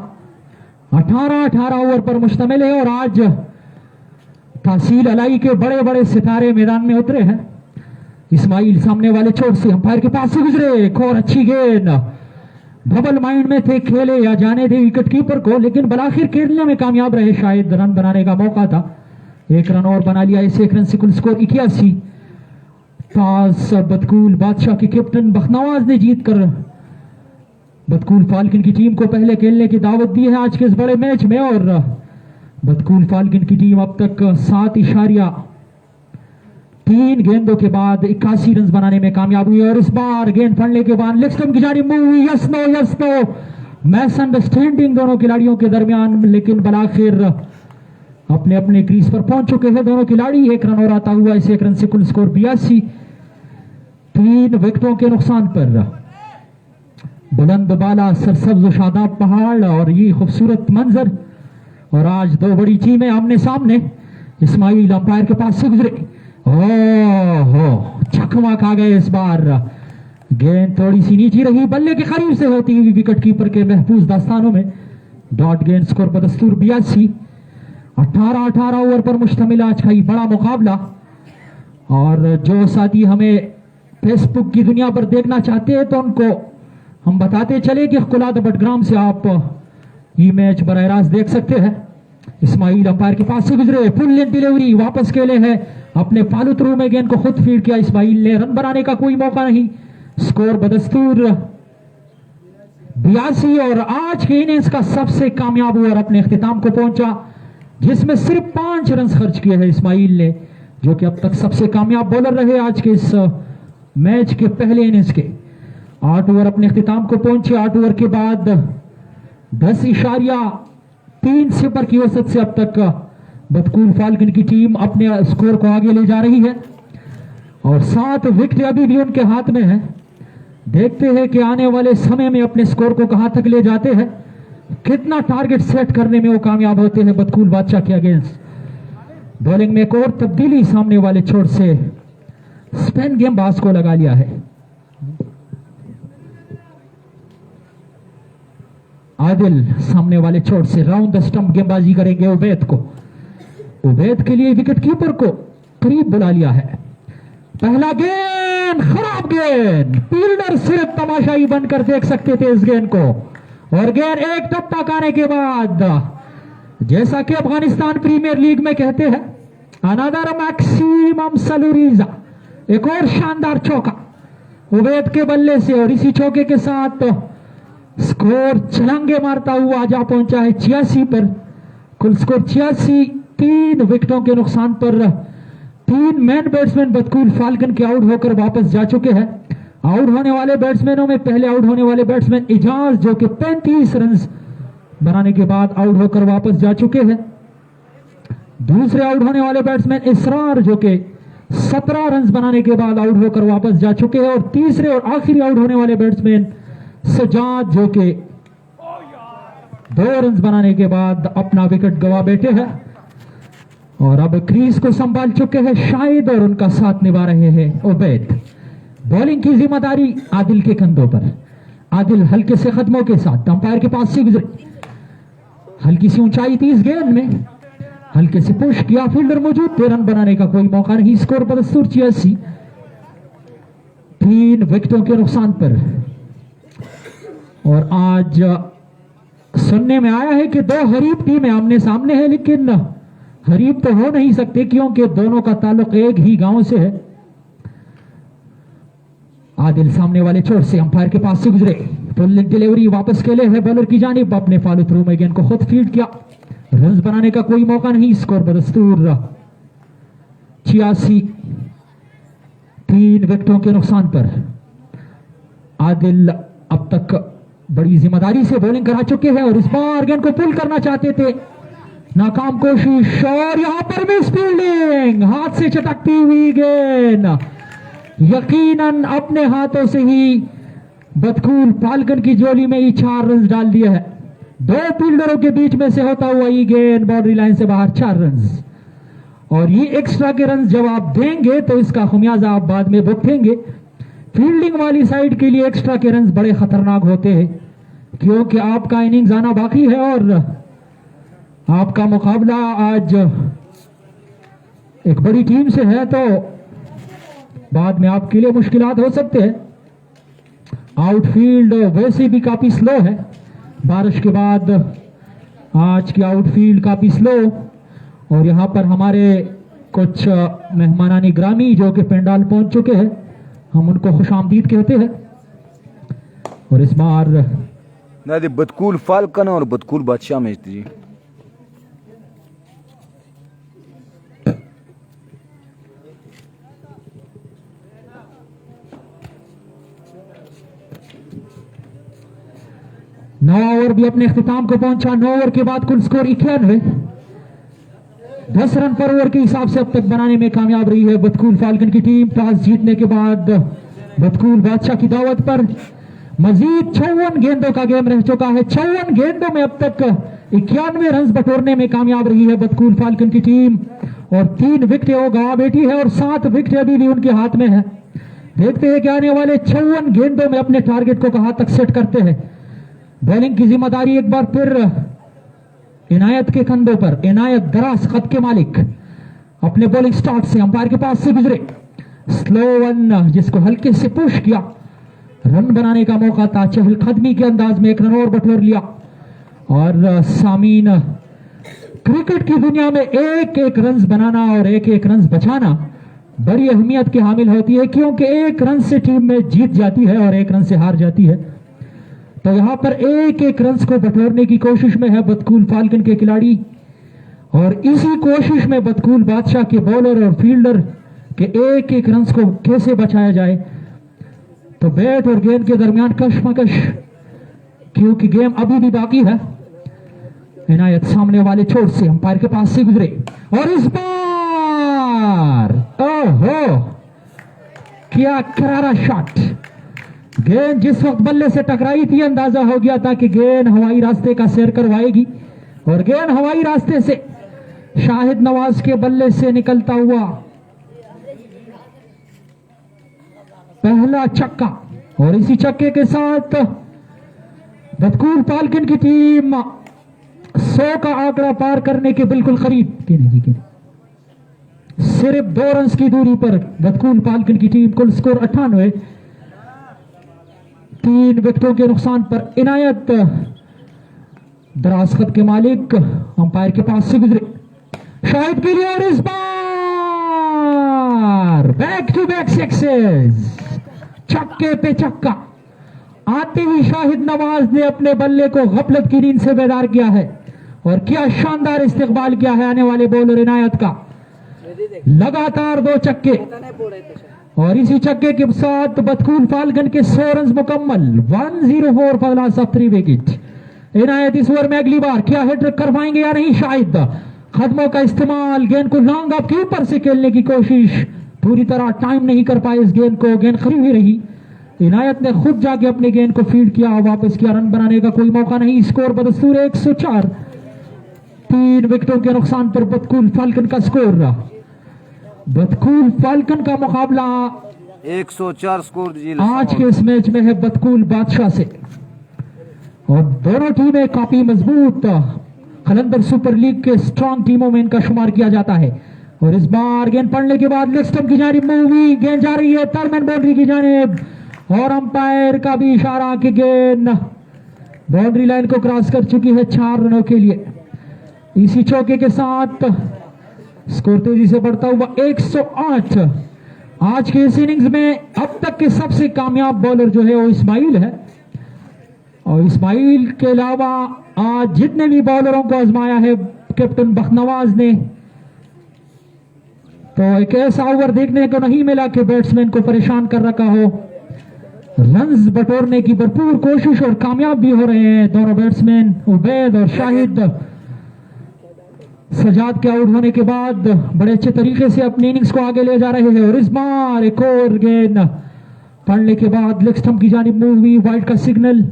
18 ओवर पर मुश्तमिल है और आज तहसील अलाई के बड़े बड़े सितारे मैदान में उतरे हैं। इस्माइल सामने वाले चोट से अंपायर के पास से गुजरे, एक और अच्छी गेंद। डबल माइंड में थे खेले या जाने थे विकेट कीपर को, लेकिन बलाखिर खेलने में कामयाब रहे। शायद रन बनाने का मौका था। 1 रन और बना लिया। इस 1 रन से कुल स्कोर 81। टॉस बतकूल बादशाह के कैप्टन बखनवाज ने जीतकर बतकूल फाल्कन की टीम को पहले खेलने की दावत दी है आज के इस बड़े मैच में। और बतकूल फाल्कन की टीम अब तक 7.3 गेंदों के बाद 81 रन बनाने में कामयाब हुई। और इस बार गेंद पड़ने के बाद लेग स्टंप की जानिब मूव हुई। यस नो मिसअंडरस्टैंडिंग दोनों खिलाड़ियों के दरमियान, लेकिन बलाखिर अपने अपने क्रीज पर पहुंच चुके हैं दोनों खिलाड़ी। 1 रन और आता हुआ इस 1 रन से कुल स्कोर 82। 3 विकेटों के नुकसान पर बुलंद बाला सरसब्ज शादाब पहाड़ और ये खूबसूरत मंजर। और आज 2 बड़ी टीमें आमने सामने। इस्माइल अंपायर के पास से गुजरे, ओहो चकमा खा गए इस बार। गेंद थोड़ी सी नीची रही, बल्ले के करीब से होती हुई विकेट कीपर के महफूज दास्तानों में। डॉट गेंद स्कोर बदस्तूर 82। 18 ओवर पर मुश्तमिल आज का ये बड़ा मुकाबला। और जो साथी हमें फेसबुक की दुनिया पर देखना चाहते हैं तो उनको हम बताते चले कि कुलाद बटग्राम से आप ये मैच बराह रास्त देख सकते हैं। इस्माइल अंपायर के पास से गुजरे, फुल लेंथ डिलीवरी वापस खेले हैं अपने फालू थ्रू में। गेंद को खुद फीड किया इस्माइल ने, रन बनाने का कोई मौका नहीं। स्कोर बदस्तूर 82। और आज के इनिंग्स का सबसे कामयाब ओवर अपने इख्तिताम को पहुंचा, जिसमें सिर्फ 5 रन खर्च किए हैं इस्माइल ने, जो कि अब तक सबसे कामयाब बॉलर रहे आज के इस मैच के पहले इनिंग्स के। 8 ओवर अपने इख्तिताम को पहुंचे। 8 ओवर के बाद 10.3 की औसत से अब तक बतकूल फाल्कन की टीम अपने स्कोर को आगे ले जा रही है और 7 विकेट अभी भी उनके हाथ में है। देखते हैं कि आने वाले समय में अपने स्कोर को कहां तक ले जाते हैं, कितना टारगेट सेट करने में वो कामयाब होते हैं बतकूल बादशाह के अगेंस्ट। बॉलिंग में एक और तब्दीली, सामने वाले छोर से स्पिन गेंदबाज को लगा लिया है। आदिल सामने वाले छोर से राउंड द स्टंप गेंदबाजी करेंगे उबैद को। उबैद के लिए विकेट कीपर को करीब बुला लिया है। पहला गेंद खराब गेंद, फील्डर सिर्फ तमाशाई बनकर देख सकते थे इस गेंद को। और गेंद एक टप्पा खाने के बाद, जैसा कि अफगानिस्तान प्रीमियर लीग में कहते हैं, अनदर मैक्सिमम सलूरीजा, एक और शानदार चौका उबैद के बल्ले से। और इसी चौके के साथ स्कोर छलांगे मारता हुआ जा पहुंचा है 86 पर। कुल स्कोर 86। 3 विकेटों के नुकसान पर 3 मैन बैट्समैन बतकूल फाल्कन के आउट होकर वापस जा चुके हैं। आउट होने वाले बैट्समैनों में पहले आउट होने वाले बैट्समैन इजाज, जो कि 35 रन बनाने के बाद आउट होकर वापस जा चुके हैं। दूसरे आउट होने वाले बैट्समैन इसरार, जो कि 17 रन बनाने के बाद आउट होकर वापस जा चुके हैं। और तीसरे और आखिरी आउट होने वाले बैट्समैन सजाद, जो कि 2 रन बनाने के बाद अपना विकेट गवा बैठे हैं और अब क्रीज को संभाल चुके हैं शाहिद और उनका साथ निभा रहे हैं उबैद। बॉलिंग की जिम्मेदारी आदिल के कंधों पर। आदिल हल्के से कदमों के साथ अंपायर के पास से गुजरे, हल्की सी ऊंचाई थी इस गेंद में, हल्के से पुश किया, फील्डर मौजूद थे, रन बनाने का कोई मौका नहीं। स्कोर बदस्तूर 86। 3 विकेटों के नुकसान पर। और आज सुनने में आया है कि 2 हरीफ टीमें आमने सामने है, लेकिन हरीफ तो हो नहीं सकते क्योंकि दोनों का ताल्लुक एक ही गांव से है। आदिल सामने वाले छोर से अंपायर के पास से गुजरे, फुल डिलीवरी वापस खेले है बॉलर की जानिब, अपने फॉलो थ्रू में गेंद को खुद फील्ड किया, रन बनाने का कोई मौका नहीं। स्कोर बदस्तूर 86। 3 विकेटों के नुकसान पर। आदिल अब तक बड़ी जिम्मेदारी से बॉलिंग करा चुके हैं और इस बार गेंद को पुल करना चाहते थे, नाकाम कोशिश। और यहां पर मिस फील्डिंग, हाथ से चटकती हुई गेंद, यकीनन अपने हाथों से ही बतकूल फाल्कन की जोली में ही 4 रन डाल दिए हैं। 2 फील्डरों के बीच में से होता हुआ ये गेंद बाउंड्री लाइन से बाहर 4 रन। और ये एक्स्ट्रा के रन जब आप देंगे तो इसका खमियाजा आप बाद में भुगतेंगे। फील्डिंग वाली साइड के लिए एक्स्ट्रा के रन बड़े खतरनाक होते हैं क्योंकि आपका इनिंग्स आना बाकी है और आपका मुकाबला आज एक बड़ी टीम से है, तो बाद में आपके लिए मुश्किलात हो सकते हैं। आउटफील्ड वैसे भी काफी स्लो है, बारिश के बाद आज की आउटफील्ड काफी स्लो। और यहाँ पर हमारे कुछ मेहमानानी ग्रामी जो कि पेंडाल पहुंच चुके हैं, हम उनको खुशामदीद कहते हैं। और इस बार नादी बतकूल फाल्कन और बतकूल बादशाह मैच जी। नौ ओवर भी अपने इख्तिताम को पहुंचा। 9 ओवर के बाद कुल स्कोर 91। 10 रन पर ओवर के हिसाब से अब तक बनाने में कामयाब रही है बतकूल फाल्कन की टीम। टॉस जीतने के बाद बतकूल बादशाह की दावत पर मजीद 54 गेंदों का गेम रह चुका है। 54 गेंदों में अब तक 91 रन बटोरने में कामयाब रही है बतकूल फाल्कन की टीम और 3 विकेटें वो गंवा बैठी है और 7 विकेटें अभी भी उनके हाथ में है। देखते हैं कि आने वाले 54 गेंदों में अपने टारगेट को कहां तक सेट करते हैं। बॉलिंग की जिम्मेदारी एक बार फिर इनायत के कंधों पर। इनायत दराज कद के मालिक अपने बॉलिंग स्टार्ट से अंपायर के पास से गुजरे। स्लो वन जिसको हल्के से पुश किया, रन बनाने का मौका था। चहलकदमी के अंदाज में 1 रन और बटोर लिया। और सामीन, क्रिकेट की दुनिया में एक एक रन बनाना और एक एक रन बचाना बड़ी अहमियत की हामिल होती है, क्योंकि 1 रन से टीम में जीत जाती है और 1 रन से हार जाती है। तो यहां पर एक एक रन को बटोरने की कोशिश में है बतकूल फाल्कन के खिलाड़ी और इसी कोशिश में बतकूल बादशाह के बॉलर और फील्डर के एक एक रन को कैसे बचाया जाए। तो बैट और गेंद के दरमियान कशमकश, क्योंकि गेम अभी भी बाकी है। इनायत सामने वाले छोर से अंपायर के पास से गुजरे और इस बार ओहो क्या करारा शॉट। गेंद जिस वक्त बल्ले से टकराई थी अंदाजा हो गया था कि गेंद हवाई रास्ते का सैर करवाएगी और गेंद हवाई रास्ते से शाहिद नवाज के बल्ले से निकलता हुआ पहला छक्का और इसी छक्के के साथ बतकूल फाल्कन की टीम 100 का आंकड़ा पार करने के बिल्कुल करीब। सिर्फ 2 रन की दूरी पर बतकूल फाल्कन की टीम। कुल स्कोर 98। 3 विकेटों के नुकसान पर इनायत दराज कद के मालिक अंपायर के पास से गुजरे शाहिद के लिए और इस बार बैक टू बैक सिक्सेस, छक्के पे छक्का। आते ही शाहिद नवाज ने अपने बल्ले को गफलत की नींद से बेदार किया है और क्या शानदार इस्तेकबाल किया है आने वाले बॉलर इनायत का। लगातार 2 छक्के और इसी छक्के के साथ बतकूल फाल्कन के 100 रन मुकम्मल। 104 फॉर लॉस ऑफ 3 विकेट। इनायत इस ओवर में अगली बार क्या हैट्रिक करवाएंगे या नहीं। शाहिद कदमों का इस्तेमाल, गेंद को लॉन्ग ऑफ के ऊपर से खेलने की कोशिश, पूरी तरह टाइम नहीं कर पाए इस गेंद को। गेंद खरी हुई रही। इनायत ने खुद जाके अपने गेंद को फील्ड किया, वापस किया। रन बनाने का कोई मौका नहीं। स्कोर बदस्तूर 104। 3 विकेटों के नुकसान पर बतकूल फाल्कन का स्कोर। बतकूल फाल्कन का मुकाबला 104 स्कोर आज के इस मैच में है बतकूल बादशाह से और दोनों टीमें काफी मजबूत कलंदर सुपर लीग के स्ट्रॉन्ग टीमों में इनका शुमार किया जाता है। और इस बार गेंद पड़ने के बाद लेग स्टंप की जानिब मूवी, गेंद जा रही है टर्मन बाउंड्री की जानिब और अंपायर का भी इशारा कि गेंद बाउंड्री लाइन को क्रॉस कर चुकी है 4 रनों के लिए। इसी चौके के साथ स्कोर तेजी से बढ़ता हुआ 108। आज के इस इनिंग्स में अब तक के सबसे कामयाब बॉलर जो है वो इस्माइल है और इस्माइल के अलावा आज जितने भी बॉलरों को आजमाया है कैप्टन बख्तनवाज ने, तो एक ऐसा ओवर देखने को नहीं मिला कि बैट्समैन को परेशान कर रखा हो। रन्स बटोरने की भरपूर कोशिश और कामयाब भी हो रहे हैं दोनों बैट्समैन उबैद और शाहिद। सजाद के आउट होने के बाद बड़े अच्छे तरीके से अपनी इनिंग्स को आगे ले जा रहे हैं और इस बार एक और गेंद पड़ने के बाद लेग स्टंप की जानिब मूव हुई। वाइड का सिग्नल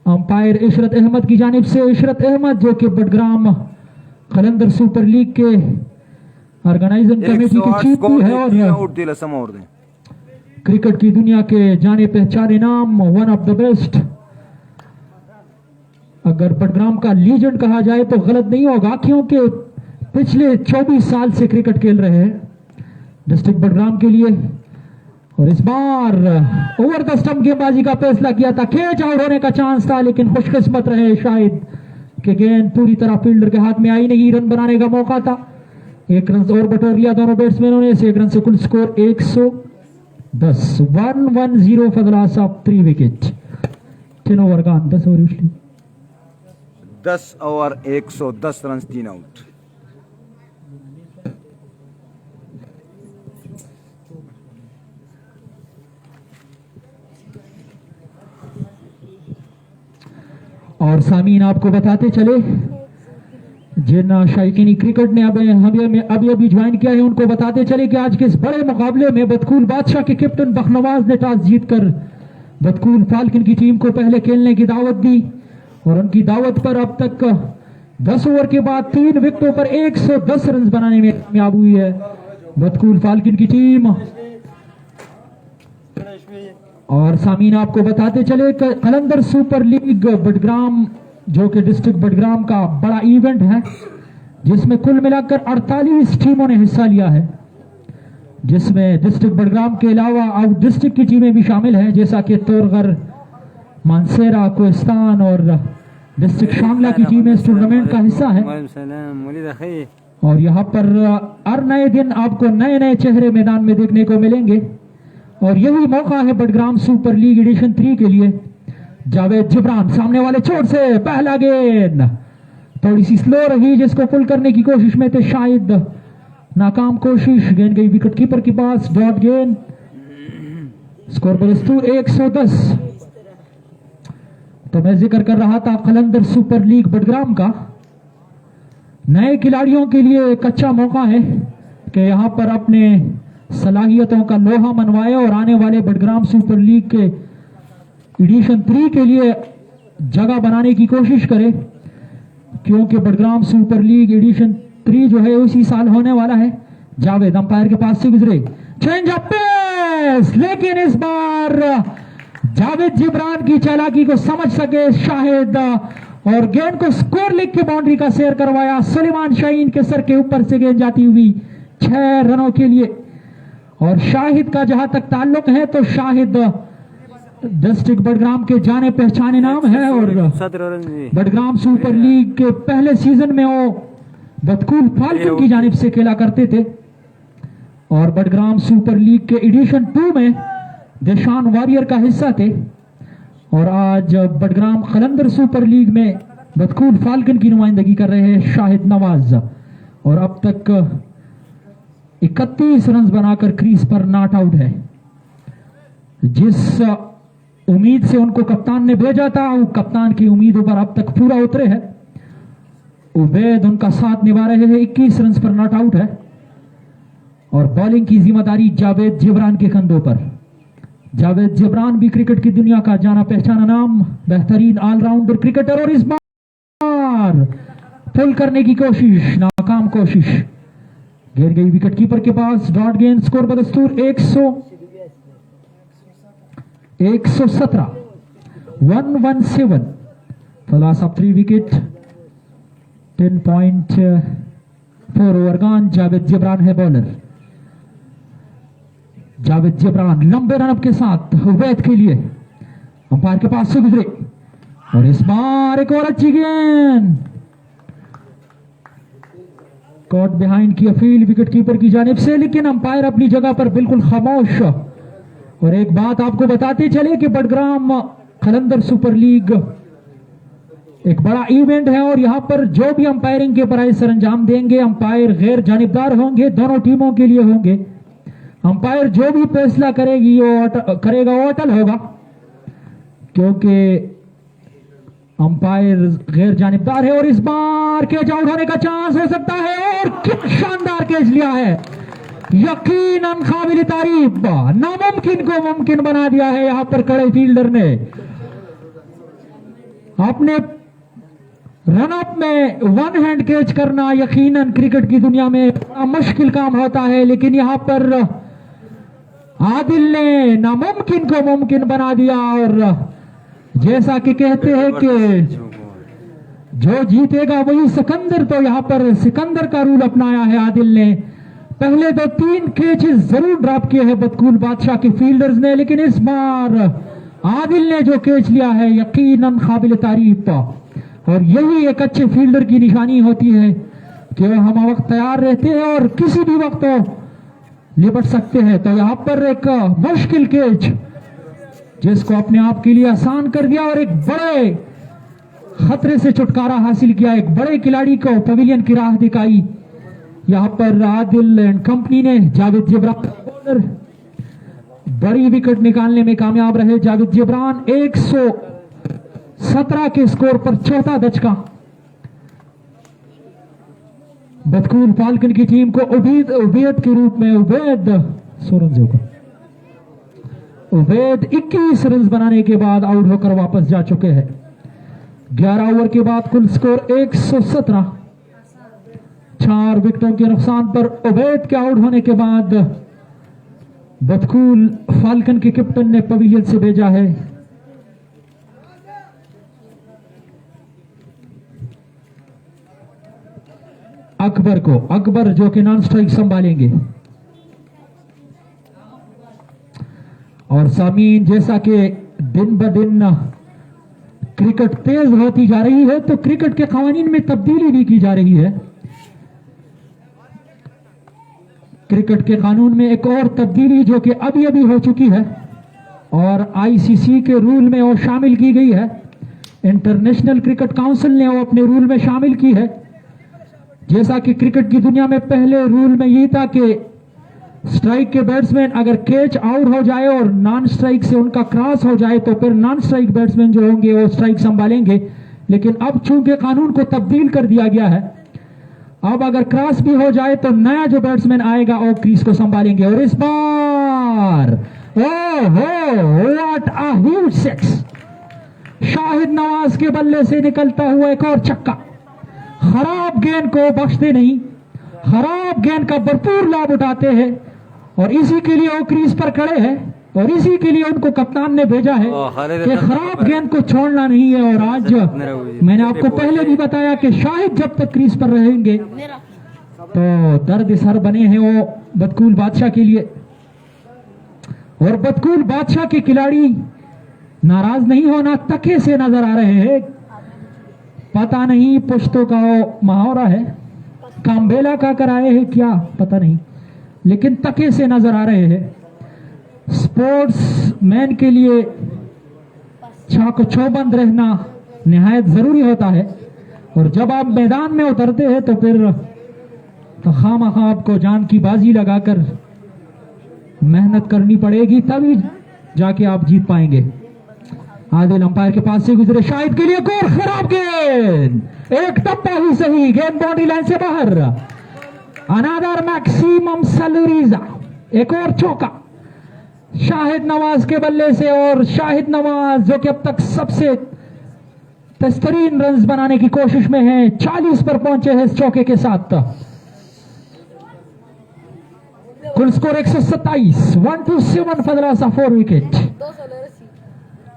अंपायर इशरत अहमद की जानिब से। इशरत अहमद जो कि बडग्राम कलंदर सुपर लीग के ऑर्गेनाइजिंग कमेटी के चीफ भी है और क्रिकेट की दुनिया के जाने पहचाने नाम, वन ऑफ द बेस्ट। अगर बडग्राम का लीजेंड कहा जाए तो गलत नहीं होगा, क्योंकि पिछले 24 साल से क्रिकेट खेल रहे हैं डिस्ट्रिक्ट बडग्राम के लिए। और इस बार ओवर द स्टंप गेंदबाजी का फैसला किया था, कैच आउट होने का चांस था, लेकिन खुशकिस्मत रहे शायद कि गेंद पूरी तरह फील्डर के हाथ में आई नहीं। रन बनाने का मौका था, 1 रन और बटोर लिया दोनों बैट्समैनों ने। 1 रन से कुल score 110। 110 for the loss of 3 wicket. 10 over gone, 10 over उछली, 10 ओवर 110 रन, 3 आउट। और सामीन आपको बताते चले जिन शायकीनी क्रिकेट ने अभी ज्वाइन किया है उनको बताते चले कि आज के इस बड़े मुकाबले में बदकूल बादशाह के कैप्टन बखनवाज ने टॉस जीतकर बदकूल फाल्कन की टीम को पहले खेलने की दावत दी और उनकी दावत पर अब तक 10 ओवर के बाद 3 विकेटों पर 110 रन बनाने में कामयाब हुई है बदकूल फाल्कन की टीम। और सामीन आपको बताते चले कलंदर सुपर लीग बडग्राम जो कि डिस्ट्रिक्ट बडग्राम का बड़ा इवेंट है जिसमें कुल मिलाकर 48 टीमों ने हिस्सा लिया है, जिसमें डिस्ट्रिक्ट बडग्राम के अलावा आउट डिस्ट्रिक्ट की टीमें भी शामिल हैं जैसा कि तोरगर, मानसेरा, कोहिस्तान और डिस्ट्रिक्ट शामला की टीमें इस टूर्नामेंट का हिस्सा है। और यहाँ पर हर नए दिन आपको नए नए चेहरे मैदान में देखने को मिलेंगे और यही मौका है बडग्राम सुपर लीग एडिशन 3 के लिए। जावेद जिब्रान सामने वाले चोट से पहला गेंद थोड़ी सी स्लो रही जिसको पुल करने की कोशिश में थे, शायद नाकाम कोशिश, गेंद गई विकेट कीपर के पास, डॉट गेंद। स्कोर बदस्तूर 110। तो मैं जिक्र कर रहा था कलंदर सुपर लीग बडग्राम का, नए खिलाड़ियों के लिए एक अच्छा मौका है कि यहां पर अपने सलाहियतों का लोहा मनवाए और आने वाले बडग्राम सुपर लीग के एडिशन 3 के लिए जगह बनाने की कोशिश करे, क्योंकि बडग्राम सुपर लीग एडिशन 3 जो है उसी साल होने वाला है। जावेद अंपायर के पास से गुजरे, चेंज अप पेस, लेकिन इस बार जावेद जिब्रान की चालाकी को समझ सके शाहिद और गेंद को स्कोर लिख के बाउंड्री का शेयर करवाया। सुलेमान शाहीन के सर के ऊपर से गेंद जाती हुई 6 रनों के लिए। और शाहिद का जहां तक ताल्लुक है तो शाहिद डिस्ट्रिक्ट बडग्राम के जाने पहचाने नाम है और बडग्राम सुपर लीग के पहले सीजन में वो बदकूल फाल्कन की जानिब से खेला करते थे और बडग्राम सुपर लीग के एडिशन 2 में देशान वॉरियर का हिस्सा थे। और आज बडग्राम कलंदर सुपर लीग में बदकूल फाल्कन की नुमाइंदगी कर रहे हैं शाहिद नवाज और अब तक 31 रन बनाकर क्रीज पर नॉट आउट है। जिस उम्मीद से उनको कप्तान ने भेजा था वो कप्तान की उम्मीदों पर अब तक पूरा उतरे हैं। उबैद उनका साथ निभा रहे हैं, 21 रन पर नॉट आउट है और बॉलिंग की जिम्मेदारी जावेद जिब्रान के कंधों पर। जावेद जिब्रान भी क्रिकेट की दुनिया का जाना पहचाना नाम, बेहतरीन ऑलराउंडर क्रिकेटर और इस बार पुल करने की कोशिश, नाकाम कोशिश, गिर गई विकेट कीपर के पास, डॉट गेंद। स्कोर बदस्तूर 117 117 loss of 3 wicket, 10.4 over gone. Javed Jibran है बॉलर। जावेद जिब्रान लंबे रनअप के साथ उबैद के लिए अंपायर के पास से गुजरे और इस बार एक और अच्छी गेंद, कॉट बिहाइंड की अपील विकेट कीपर की जानिब से, लेकिन अंपायर अपनी जगह पर बिल्कुल खामोश। और एक बात आपको बताते चले कि बडग्राम कलंदर सुपर लीग एक बड़ा इवेंट है और यहां पर जो भी अंपायरिंग के प्राइज सर अंजाम देंगे अंपायर गैर जानिबदार होंगे, दोनों टीमों के लिए होंगे। अंपायर जो भी फैसला करेगा वो अटल होगा, क्योंकि अंपायर गैर जानिबदार है। और इस बार कैच आउट होने का चांस हो सकता है और क्या शानदार कैच लिया है, यकीनन काबिल तारीफ, नामुमकिन को मुमकिन बना दिया है यहां पर खड़े फील्डर ने। अपने रनअप में वन हैंड कैच करना यकीनन क्रिकेट की दुनिया में बड़ा मुश्किल काम होता है, लेकिन यहां पर आदिल ने नामुमकिन को मुमकिन बना दिया। और जैसा कि कहते हैं कि जो जीतेगा वही सिकंदर, तो यहां पर सिकंदर का रूल अपनाया है आदिल ने। पहले 2-3 कैचेस जरूर ड्रॉप किए हैं बदकूल बादशाह के फील्डर्स ने, लेकिन इस बार आदिल ने जो कैच लिया है यकीनन काबिल तारीफ। और यही एक अच्छे फील्डर की निशानी होती है कि वह हम वक्त तैयार रहते हैं और किसी भी वक्त लिपट सकते हैं। तो यहां पर एक मुश्किल कैच जिसको अपने आप के लिए आसान कर दिया और एक बड़े खतरे से छुटकारा हासिल किया, एक बड़े खिलाड़ी को पवेलियन की राह दिखाई यहां पर आदिल एंड कंपनी ने। जावेद जिब्रान बड़ी विकेट निकालने में कामयाब रहे जावेद जिब्रान, 117 के स्कोर पर चौथा दचका। बदकूल फाल्कन की टीम को उबैद के रूप में उबैद 21 रन बनाने के बाद आउट होकर वापस जा चुके हैं। 11 ओवर के बाद कुल स्कोर 117। 4 विकेटों के नुकसान पर उबैद के आउट होने के बाद बदकूल फाल्कन के कैप्टन ने पवेलियन से भेजा है अकबर को। अकबर जो कि नॉन स्ट्राइक संभालेंगे। और सामीन, जैसा कि दिन ब दिन क्रिकेट तेज होती जा रही है तो क्रिकेट के कवानीन में तब्दीली भी की जा रही है। क्रिकेट के कानून में एक और तब्दीली जो कि अभी अभी हो चुकी है और आईसीसी के रूल में वो शामिल की गई है। इंटरनेशनल क्रिकेट काउंसिल ने वो अपने रूल में शामिल की है। जैसा कि क्रिकेट की दुनिया में पहले रूल में यही था कि स्ट्राइक के बैट्समैन अगर कैच आउट हो जाए और नॉन स्ट्राइक से उनका क्रॉस हो जाए तो फिर नॉन स्ट्राइक बैट्समैन जो होंगे वो स्ट्राइक संभालेंगे। लेकिन अब चूंकि कानून को तब्दील कर दिया गया है, अब अगर क्रॉस भी हो जाए तो नया जो बैट्समैन आएगा वो क्रीज को संभालेंगे। और इस बार what a huge six! Shahid Nawaz के बल्ले से निकलता हुआ एक और छक्का। खराब गेंद को बख्शते नहीं, खराब गेंद का भरपूर लाभ उठाते हैं और इसी के लिए वो क्रीज पर खड़े हैं और इसी के लिए उनको कप्तान ने भेजा है कि खराब गेंद को छोड़ना नहीं है। और आज मैंने आपको पहले भी बताया कि शाहिद जब तक क्रीज पर रहेंगे तो दर्द सर बने हैं वो बदकूल बादशाह के लिए। और बदकूल बादशाह के खिलाड़ी नाराज नहीं होना तके से नजर आ रहे हैं। पता नहीं पुश्तों का मुहावरा है, काम्बेला का कराए है क्या पता नहीं, लेकिन तके से नजर आ रहे हैं। स्पोर्ट्स मैन के लिए चाक चौबंद रहना निहायत जरूरी होता है और जब आप मैदान में उतरते हैं तो फिर तो खामखा आपको जान की बाजी लगाकर मेहनत करनी पड़ेगी, तभी जाके आप जीत पाएंगे। आदिल अंपायर के पास से गुजरे, शाहिद के लिए एक और खराब गेंद, एक टप्पा ही सही, गेंद बाउंड्री लाइन से बाहर। अनादर मैक्सिमम सलूरीजा, एक और चौका शाहिद नवाज के बल्ले से। और शाहिद नवाज जो कि अब तक सबसे बेहतरीन रन बनाने की कोशिश में है, 40 पर पहुंचे हैं इस चौके के साथ। कुल स्कोर 127, 127 फदरासा 4 विकेट।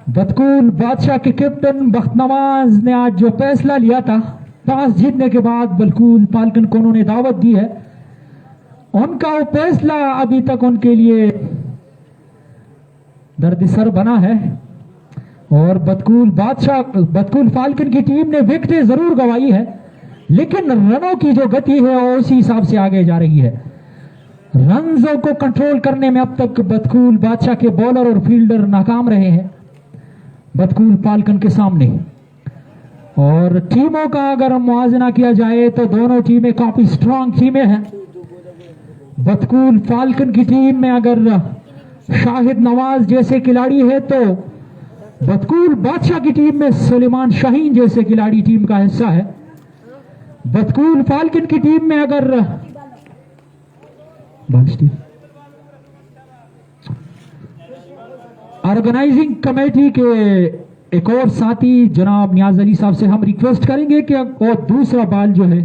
बदकूल बादशाह के कैप्टन बख्त नवाज ने आज जो फैसला लिया था, टॉस जीतने के बाद बदकूल फाल्कन को उन्होंने दावत दी है, उनका वो फैसला अभी तक उनके लिए दर्दसर बना है। और बदकूल फाल्कन की टीम ने विकेटें जरूर गंवाई है, लेकिन रनों की जो गति है वो उसी हिसाब से आगे जा रही है। रनों को कंट्रोल करने में अब तक बदकूल बादशाह के बॉलर और फील्डर नाकाम रहे हैं बदकूल फाल्कन के सामने। और टीमों का अगर मुआवजा किया जाए तो दोनों टीमें काफी स्ट्रांग टीमें हैं। बदकूल फाल्कन की टीम में अगर शाहिद नवाज जैसे खिलाड़ी है तो बदकूल बादशाह की टीम में सुलेमान शाहीन जैसे खिलाड़ी टीम का हिस्सा है। बदकूल फाल्कन की टीम में अगर ऑर्गेनाइजिंग कमेटी के एक और साथी जनाब नियाज अली साहब से हम रिक्वेस्ट करेंगे कि वो दूसरा बॉल जो है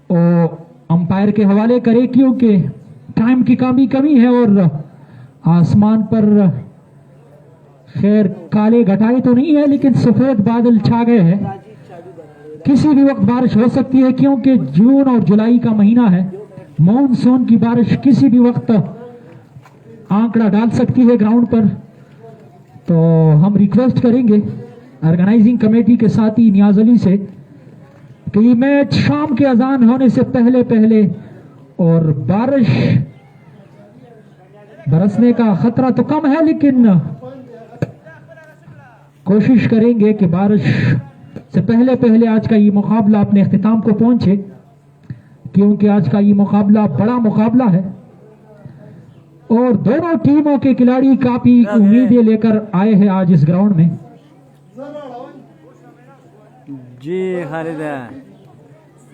वो अंपायर के हवाले करे, क्योंकि टाइम की कमी है और आसमान पर खैर काले घटाए तो नहीं है लेकिन सफेद बादल छा गए हैं। किसी भी वक्त बारिश हो सकती है क्योंकि जून और जुलाई का महीना है। मानसून की बारिश किसी भी वक्त आंकड़ा डाल सकती है ग्राउंड पर। तो हम रिक्वेस्ट करेंगे ऑर्गेनाइजिंग कमेटी के साथी नियाज अली से कि मैच शाम के अजान होने से पहले और बारिश बरसने का खतरा तो कम है लेकिन कोशिश करेंगे कि बारिश से पहले आज का ये मुकाबला अपने इख्तिताम को पहुंचे, क्योंकि आज का ये मुकाबला बड़ा मुकाबला है और दोनों टीमों के खिलाड़ी काफी उम्मीदें लेकर आए हैं आज इस ग्राउंड में। जी खालिद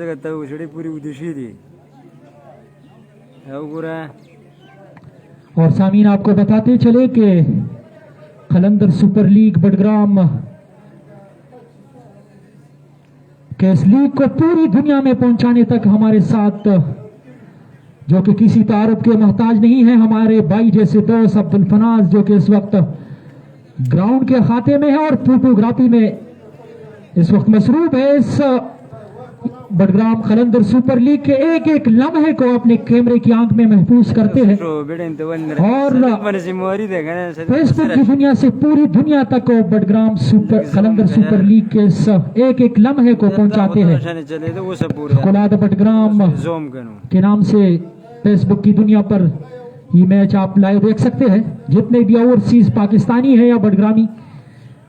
है तो छड़ी पूरी उद्देश्य थी पूरा। और सामीन आपको बताते चले कि खलंदर सुपर लीग बडग्राम के इस लीग को पूरी दुनिया में पहुंचाने तक हमारे साथ जो कि किसी तारुफ के मोहताज नहीं है, हमारे भाई जैसे दोस्त अब्दुल फनाज जो कि इस वक्त ग्राउंड के खाते में है और फोटोग्राफी में इस वक्त मसरूफ है। इस बडग्राम खलंदर सुपर लीग के एक एक लम्हे को अपने कैमरे की आंख में महफूज करते हैं और फेसबुक की दुनिया से पूरी दुनिया तक को बडग्राम खलंदर सुपर लीग के इस एक एक लम्हे को पहुंचाते हैं। कुलाद बडग्राम के नाम से फेसबुक की दुनिया पर ये मैच आप लाइव देख सकते हैं, जितने भी ओवरसीज पाकिस्तानी है या बडग्रामी।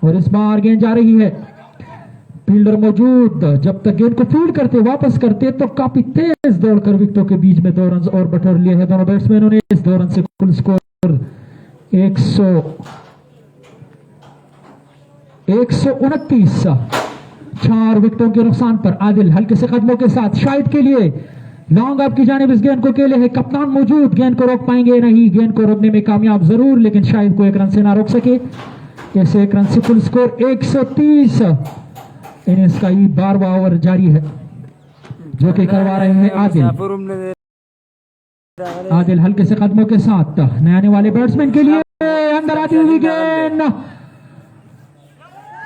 और इस बार गेंद जा रही है, फील्डर मौजूद, जब तक गेंद को फील्ड करते वापस करते तो काफी तेज दौड़कर विकेटों के बीच में 2 रन और बटोर लिए हैं दोनों बैट्समैनों ने। इस 2 रन से कुल स्कोर 129। 4 विकेटों के नुकसान पर आदिल हल्के से कदमों के साथ शाहिद के लिए लॉन्ग ऑफ की जानिब इस गेंद को खेले है। कप्तान मौजूद, गेंद को रोक पाएंगे नहीं, गेंद को रोकने में कामयाब जरूर, लेकिन शाहिद को 1 रन से ना रोक सके। ऐसे 1 रन से कुल स्कोर 130। इनिंग्स का ये 12वां ओवर जारी है जो कि करवा रहे हैं आदिल हल्के से कदमों के साथ नए आने वाले बैट्समैन के लिए अंदर आती हुई गेंद,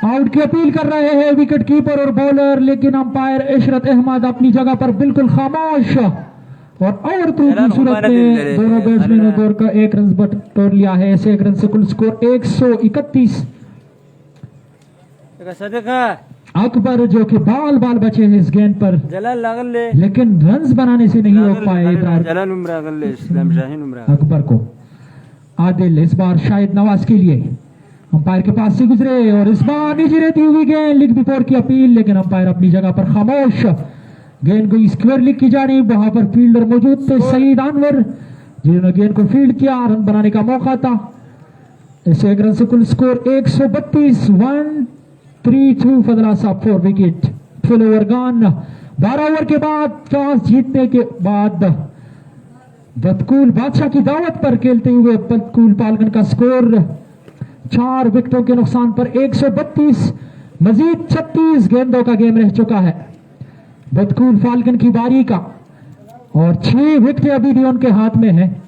आउट की अपील कर रहे हैं विकेट कीपर और बॉलर, लेकिन अंपायर इशरत अहमद अपनी जगह पर बिल्कुल खामोश और थ्रू की सूरत में दोनों बैट्समैनों दौर का 1 रन बटोर लिया है। ऐसे 1 रन से कुल स्कोर 131। अकबर जो कि बाल बचे हैं इस गेंद पर, लेकिन रन्स बनाने से नहीं रोक पाए अकबर को। आदिल इस बार शाहिद नवाज के लिए अंपायर के पास से गुजरे और इस बार नीचे रहती हुई गेंद, लिग बिफोर की अपील, लेकिन अंपायर अपनी जगह पर खामोश। गेंद को स्क्वायर लिग की जा रही, वहां पर फील्डर मौजूद थे सईद अनवर जिन्होंने गेंद को फील्ड किया, रन बनाने का मौका था। इस 1 रन से कुल score 132। 1-3-2 for the loss of 4 wicket. Full over gone. 12 over के बाद टॉस जीतने के बाद बतकूल बादशाह की दावत पर खेलते हुए बतकूल पालगन का स्कोर 4 विकेटों के नुकसान पर 132। मजीद 36 गेंदों का गेम रह चुका है बतकूल फाल्कन की बारी का और 6 विकेट अभी भी उनके हाथ में है।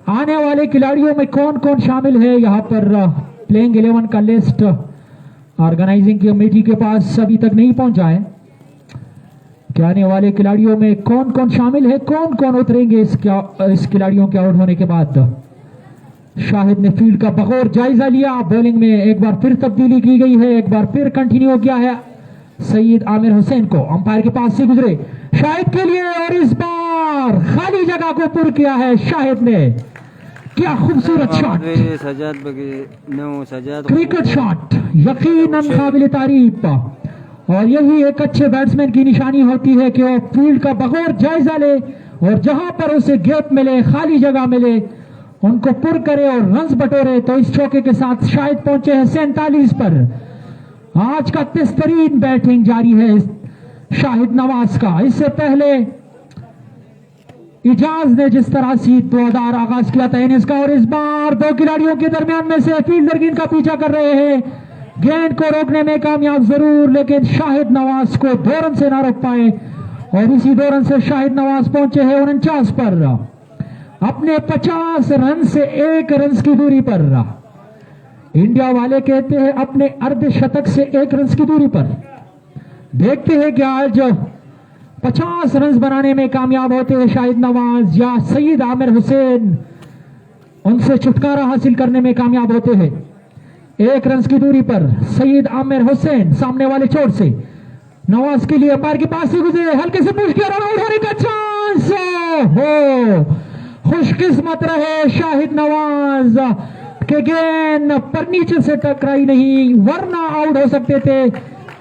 आने वाले खिलाड़ियों में कौन कौन शामिल है, यहाँ पर प्लेइंग 11 का लिस्ट ऑर्गेनाइजिंग कमेटी के पास अभी तक नहीं पहुंचा है कि आने वाले खिलाड़ियों में कौन कौन शामिल है, कौन कौन उतरेंगे इस खिलाड़ियों के आउट होने के बाद। शाहिद ने फील्ड का बगौर जायजा लिया, बॉलिंग में एक बार फिर तब्दीली की गई है, एक बार फिर कंटिन्यू हो गया है सईद आमिर हुसैन को अंपायर के पास से गुजरे शाहिद के लिए और इस बार खाली जगह को पुर किया है शाहिद ने। क्या खूबसूरत शॉट, क्रिकेट शॉट, यकीनन काबिल तारीफ। और यही एक अच्छे बैट्समैन की निशानी होती है कि वो फील्ड का बगौर जायजा ले और जहां पर उसे गैप मिले, खाली जगह मिले, उनको पुर करे और रन्स बटोरे। तो इस चौके के साथ शाहिद पहुंचे हैं 47 पर। आज का तेज-तरीन बैटिंग जारी है शाहिद नवाज का। इससे पहले इजाज ने जिस तरह से 2000 आगाज किया था इनिंग्स का और इस बार 2 खिलाड़ियों के दरमियान में से फील्डर गेंद का पीछा कर रहे हैं, गेंद को रोकने में कामयाब जरूर, लेकिन शाहिद नवाज को 2 रन से ना रोक पाए और इसी 2 रन से शाहिद नवाज पहुंचे हैं 49 पर, अपने 50 रन से 1 रन की दूरी पर। इंडिया वाले कहते हैं अपने अर्धशतक से 1 रन की दूरी पर। देखते हैं कि आज 50 रन बनाने में कामयाब होते हैं शाहिद नवाज या सईद आमिर हुसैन उनसे छुटकारा हासिल करने में कामयाब होते हैं। 1 रन की दूरी पर सईद आमिर हुसैन सामने वाले छोर से नवाज के लिए पैर के पास से गुजरे, हल्के से पुश किया, रन आउट होने का चांस हो। खुशकिस्मत रहे शाहिद नवाज के गेंद पर नीचे से टकराई नहीं, वरना आउट हो सकते थे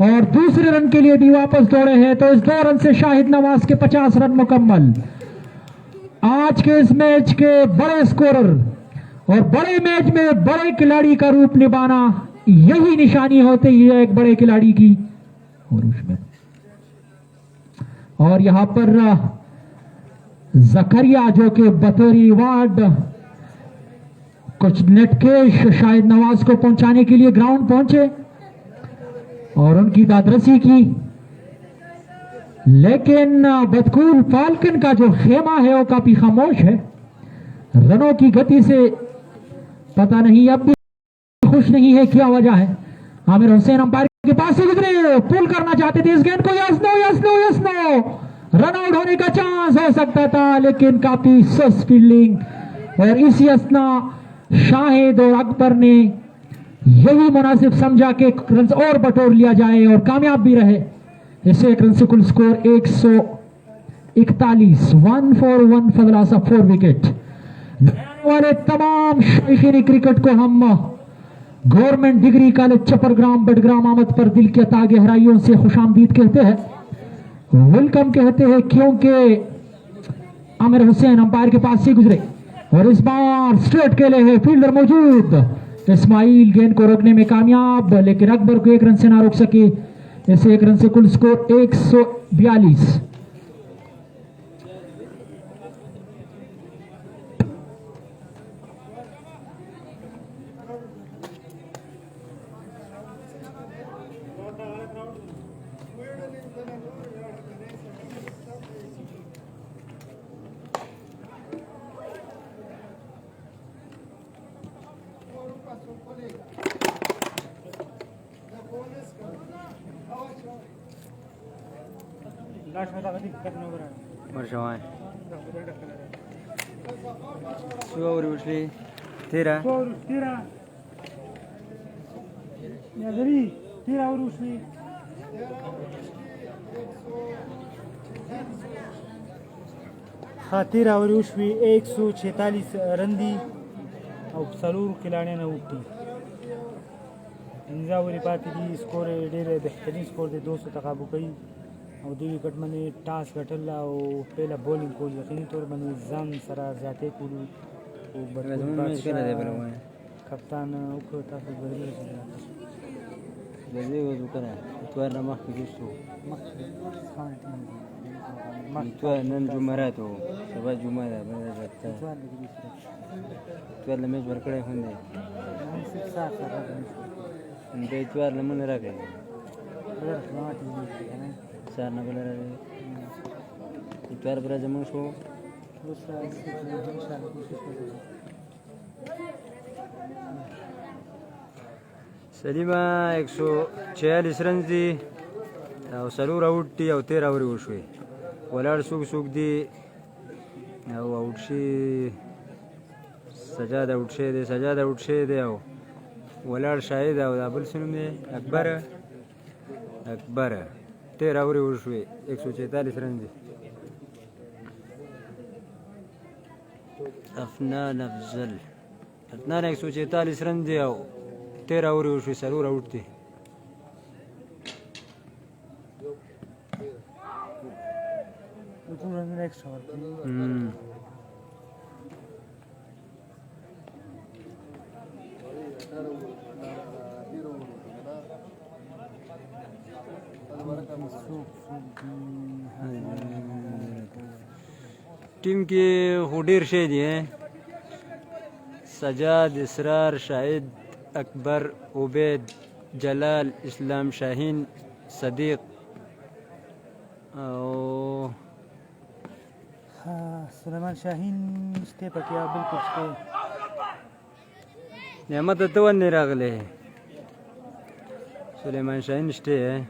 और दूसरे रन के लिए भी वापस दौड़े हैं। तो इस 2 रन से शाहिद नवाज के 50 रन मुकम्मल। आज के इस मैच के बड़े स्कोरर और बड़े मैच में बड़े खिलाड़ी का रूप निभाना, यही निशानी होती है एक बड़े खिलाड़ी की। और उसमें और यहां पर जकरिया जो कि बतौरी वार्ड कुछ नेटकेश शायद नवाज को पहुंचाने के लिए ग्राउंड पहुंचे और उनकी दादरसी की, लेकिन बदकूल फाल्कन का जो खेमा है वो काफी खामोश है। रनों की गति से पता नहीं अब भी खुश नहीं है, क्या वजह है। आमिर हुसैन अंपायर के पास से गुजरे, पुल करना चाहते थे इस गेंद को, yes no yes no yes no, run out होने का चांस हो सकता था लेकिन काफी सस्त फील्डिंग, और इसी असना शाहिद और अकबर ने यही मुनासिब समझा कि रन और बटोर लिया जाए और कामयाब भी रहे। इसे एक रन से कुल score 141, 1 for 1 for the loss of 4 wicket. वाले तमाम शौकीन क्रिकेट को हम गवर्नमेंट डिग्री कॉलेज चपरग्राम बडग्राम आमद पर दिल के अता गहराइयों से खुशामदीद कहते हैं, वेलकम कहते हैं, क्योंकि आमिर हुसैन अंपायर के पास से गुजरे और इस बार स्ट्रेट के लिए है फील्डर मौजूद। इस्माइल गेंद को रोकने में कामयाब, लेकिन अकबर को एक रन से ना रोक सके। इसे एक रन से कुल स्कोर 142। लास्ट में तक दिक्कत न हो रहा है मरशवाय सुवर उठली 13 या जरी 13 और उसमें हाँ 13 और उसमें 146 रन दी और सलूर खिलाड़ियों उठी इंजावरी पाती थी। स्कोर डेढ़ बेहतरीन स्कोर दे 200 तक काबू कई और 2 विकेट मैंने टास घटला और पहला बॉलिंग को यकीनी तौर पर जान सरा जाते कुलू कप्तान उखता से बदले जल्दी वो दुकान है इतवार नमक की दोस्तों इतवार नन जुमरा तो सब जुमरा बंदा जाता है इतवार लम्बे बरकड़े होंगे उनके इतवार लम्बे न रखे सार न बना रहे इतवार बरा जमन शो सलीमा 146 रन दी और सलूर आउट दी और 13 ओवर उठे वलाड सुख दी और आउट शी सजाद आउट शे दे और वलाड शाहिद और अबुल सुन में अकबर 13 ओवर उठे 146 run the. Afnan 146 run the और 13 ओवर उठे सलूर आउट दी। टीम के हुडीर शेद हैं सजाद, इसरार, शाहिद, अकबर, उबैद, जलाल, इस्लाम, शाहीन, सदीक और सुलेमान शाहीन स्टे पर किया बिल्कुल स्टे नेमत तो नहीं रागले सुलेमान शाहीन स्टे है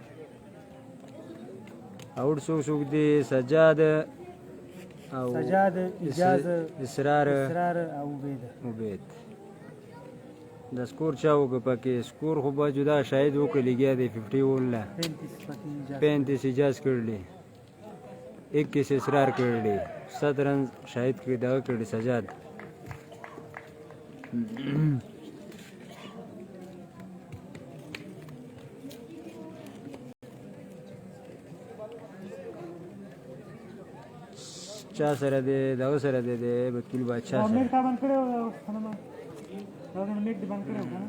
आउट सुख दी सजाद इजाज इसरार उबैद द स्कोर चाहो के पाके स्कोर खूब जुदा शायद वो के लिए गया दे 50 ओला 35 इजाज कर ली 21 इसरार कर ली 7 रन शाहिद के दावा कर ली सजाद चा सर दे दाव सर दे दे बतुल बादशाह सर मेरे का बंद करे हो खाना राउंड में बंद करे हो खाना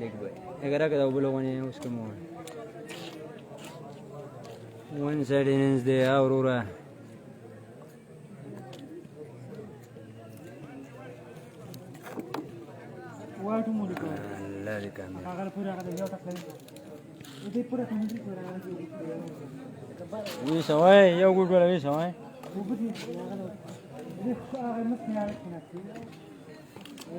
लेग बाय एगारह का वो लोगों ने उसके मुंह वन साइड इनिंग्स दे अरोरा वाटू मोड़ी को लारी का अगर पूरा का यो तक ये पूरा कंट्री पूरा वी सवाय यो गुड वाला वी सवाय वो भी ये मत यार ना ये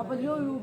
अब यो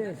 यस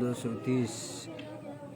230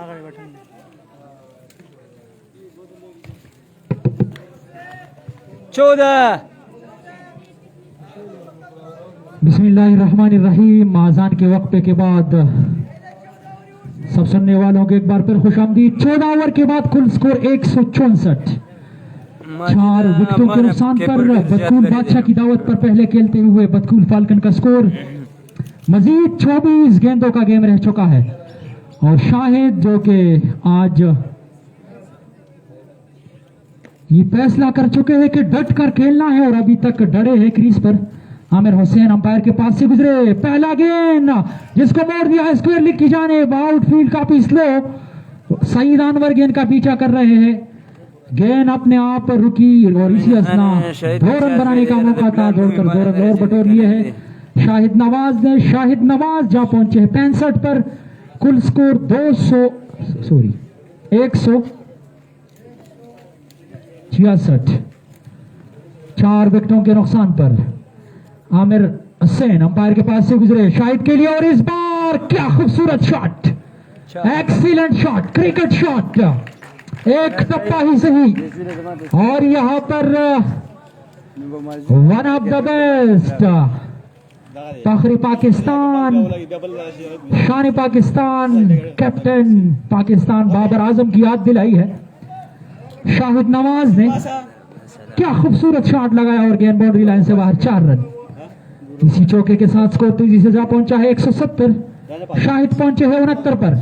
आगे बटन चौदह बिस्मिल्लाहिर्रहमानिर्रहीम आजान के वक्फे के बाद सब सुनने वालों को एक बार फिर खुशामदीद 14 ओवर के बाद कुल स्कोर 164 4 विकेटों के नुकसान पर बदकूल बादशाह की दावत पर पहले खेलते हुए बदकूल फाल्कन का स्कोर मजीद 24 गेंदों का गेम रह चुका है और शाहिद जो कि आज ये फैसला कर चुके हैं कि डट कर खेलना है और अभी तक डरे हैं क्रीज पर आमिर हुसैन अंपायर के पास से गुजरे पहला गेंद जिसको मोड़ दिया है स्क्वायर लिग की जानिब आउटफील्ड काफी स्लो सईद अनवर गेंद का पीछा कर रहे हैं गेंद अपने आप रुकी और इसी असना 2 रन बनाने का मौका था दौड़कर 2 रन और बटोर लिए है शाहिद नवाज जा पहुंचे हैं 65 पर कुल स्कोर 166 4 विकेटों के नुकसान पर आमिर हुसैन अंपायर के पास से गुजरे शाहिद के लिए और इस बार क्या खूबसूरत shot excellent shot cricket shot एक टप्पा ही सही और यहां पर one of the best फखरी Pakistan शान पाकिस्तान कैप्टन पाकिस्तान बाबर आजम की याद दिलाई है शाहिद नवाज ने क्या खूबसूरत शॉट लगाया और गेंद बाउंड्री लाइन से बाहर 4 रन इसी चौके के साथ स्कोर तेजी से जा पहुंचा है 170 शाहिद पहुंचे हैं 69 पर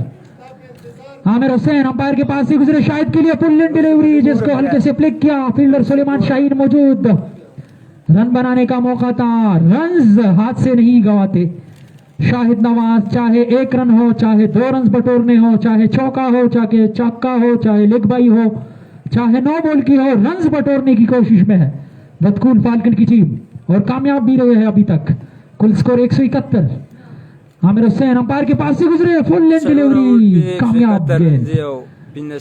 आमिर हुसैन अंपायर के पास से गुजरे शाहिद के लिए पुल इन डिलीवरी जिसको हल्के से फ्लिक किया फील्डर सुलेमान शाहीन मौजूद रन बनाने का मौका था रन्स हाथ से नहीं गवाते शाहिद नवाज चाहे 1 रन हो चाहे 2 रन बटोरने हो चाहे चौका हो चाहे चक्का हो चाहे लेग बाई हो चाहे 9 बॉल की हो रन्स बटोरने की कोशिश में है बदकूल फाल्कन की टीम और कामयाब भी रहे हैं अभी तक कुल स्कोर 171 आमिर हुसैन अंपायर के पास से गुजरे फुल लेन डिलीवरी कामयाब गेंद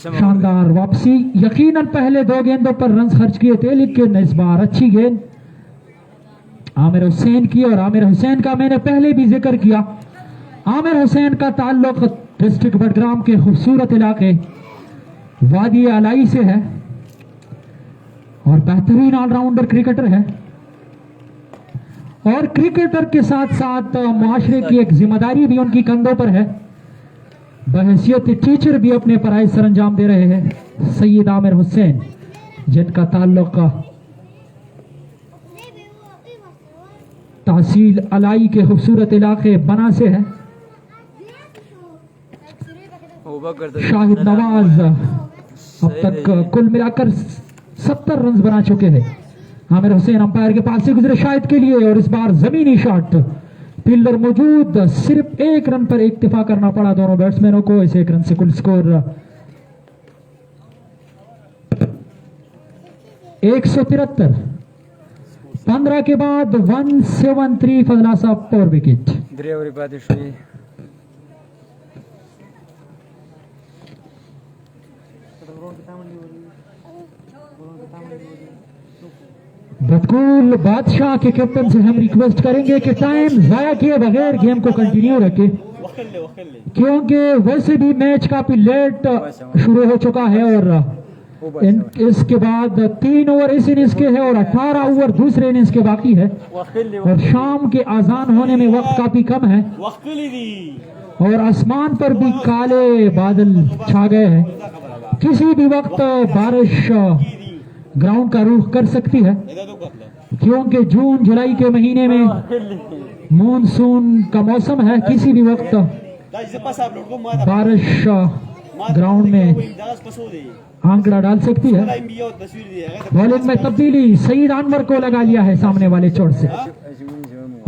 शानदार वापसी यकीनन पहले 2 गेंदों पर रन खर्च किए थे लेकिन इस बार अच्छी गेंद आमिर हुसैन की और आमिर हुसैन का मैंने पहले भी जिक्र किया आमिर हुसैन का ताल्लुक डिस्ट्रिक्ट बडग्राम के खूबसूरत इलाके वादी अलाई से है और बेहतरीन ऑलराउंडर क्रिकेटर है और क्रिकेटर के साथ साथ मुआशरे की एक जिम्मेदारी भी उनकी कंधों पर है। बहैसियत टीचर भी अपने पढ़ाई सर अंजाम दे रहे हैं। सैयद आमिर हुसैन जिनका ताल्लुक तहसील अलाई के खूबसूरत इलाके बना से है। शाहिद नवाज अब तक कुल मिलाकर 70 रन बना चुके हैं। आमिर हुसैन अंपायर के पास से गुजरे शाहिद के लिए और इस बार जमीनी शॉट, फील्डर मौजूद, सिर्फ 1 रन पर इक्तिफा करना पड़ा दोनों बैट्समैनों को। इस 1 रन से कुल स्कोर 173। 15 के बाद 173 फजला साहब 4 विकेट। बदकुल बादशाह के कैप्टन से हम रिक्वेस्ट करेंगे कि टाइम जाया किए बगैर गेम को कंटिन्यू रखें, क्योंकि वैसे भी मैच काफी लेट शुरू हो चुका है और इसके बाद 3 ओवर इस इनिंग्स के है और 18 ओवर दूसरे इनिंग्स के बाकी है और शाम के आजान होने में वक्त काफी कम है और आसमान पर भी काले बादल छा गए हैं। किसी भी वक्त बारिश ग्राउंड का रुख कर सकती है, क्योंकि जून जुलाई के महीने में मानसून का मौसम है। किसी भी वक्त बारिश ग्राउंड में आंकड़ा डाल सकती है। बॉलिंग में तब्दीली, सईद अनवर को लगा लिया है सामने वाले चोट से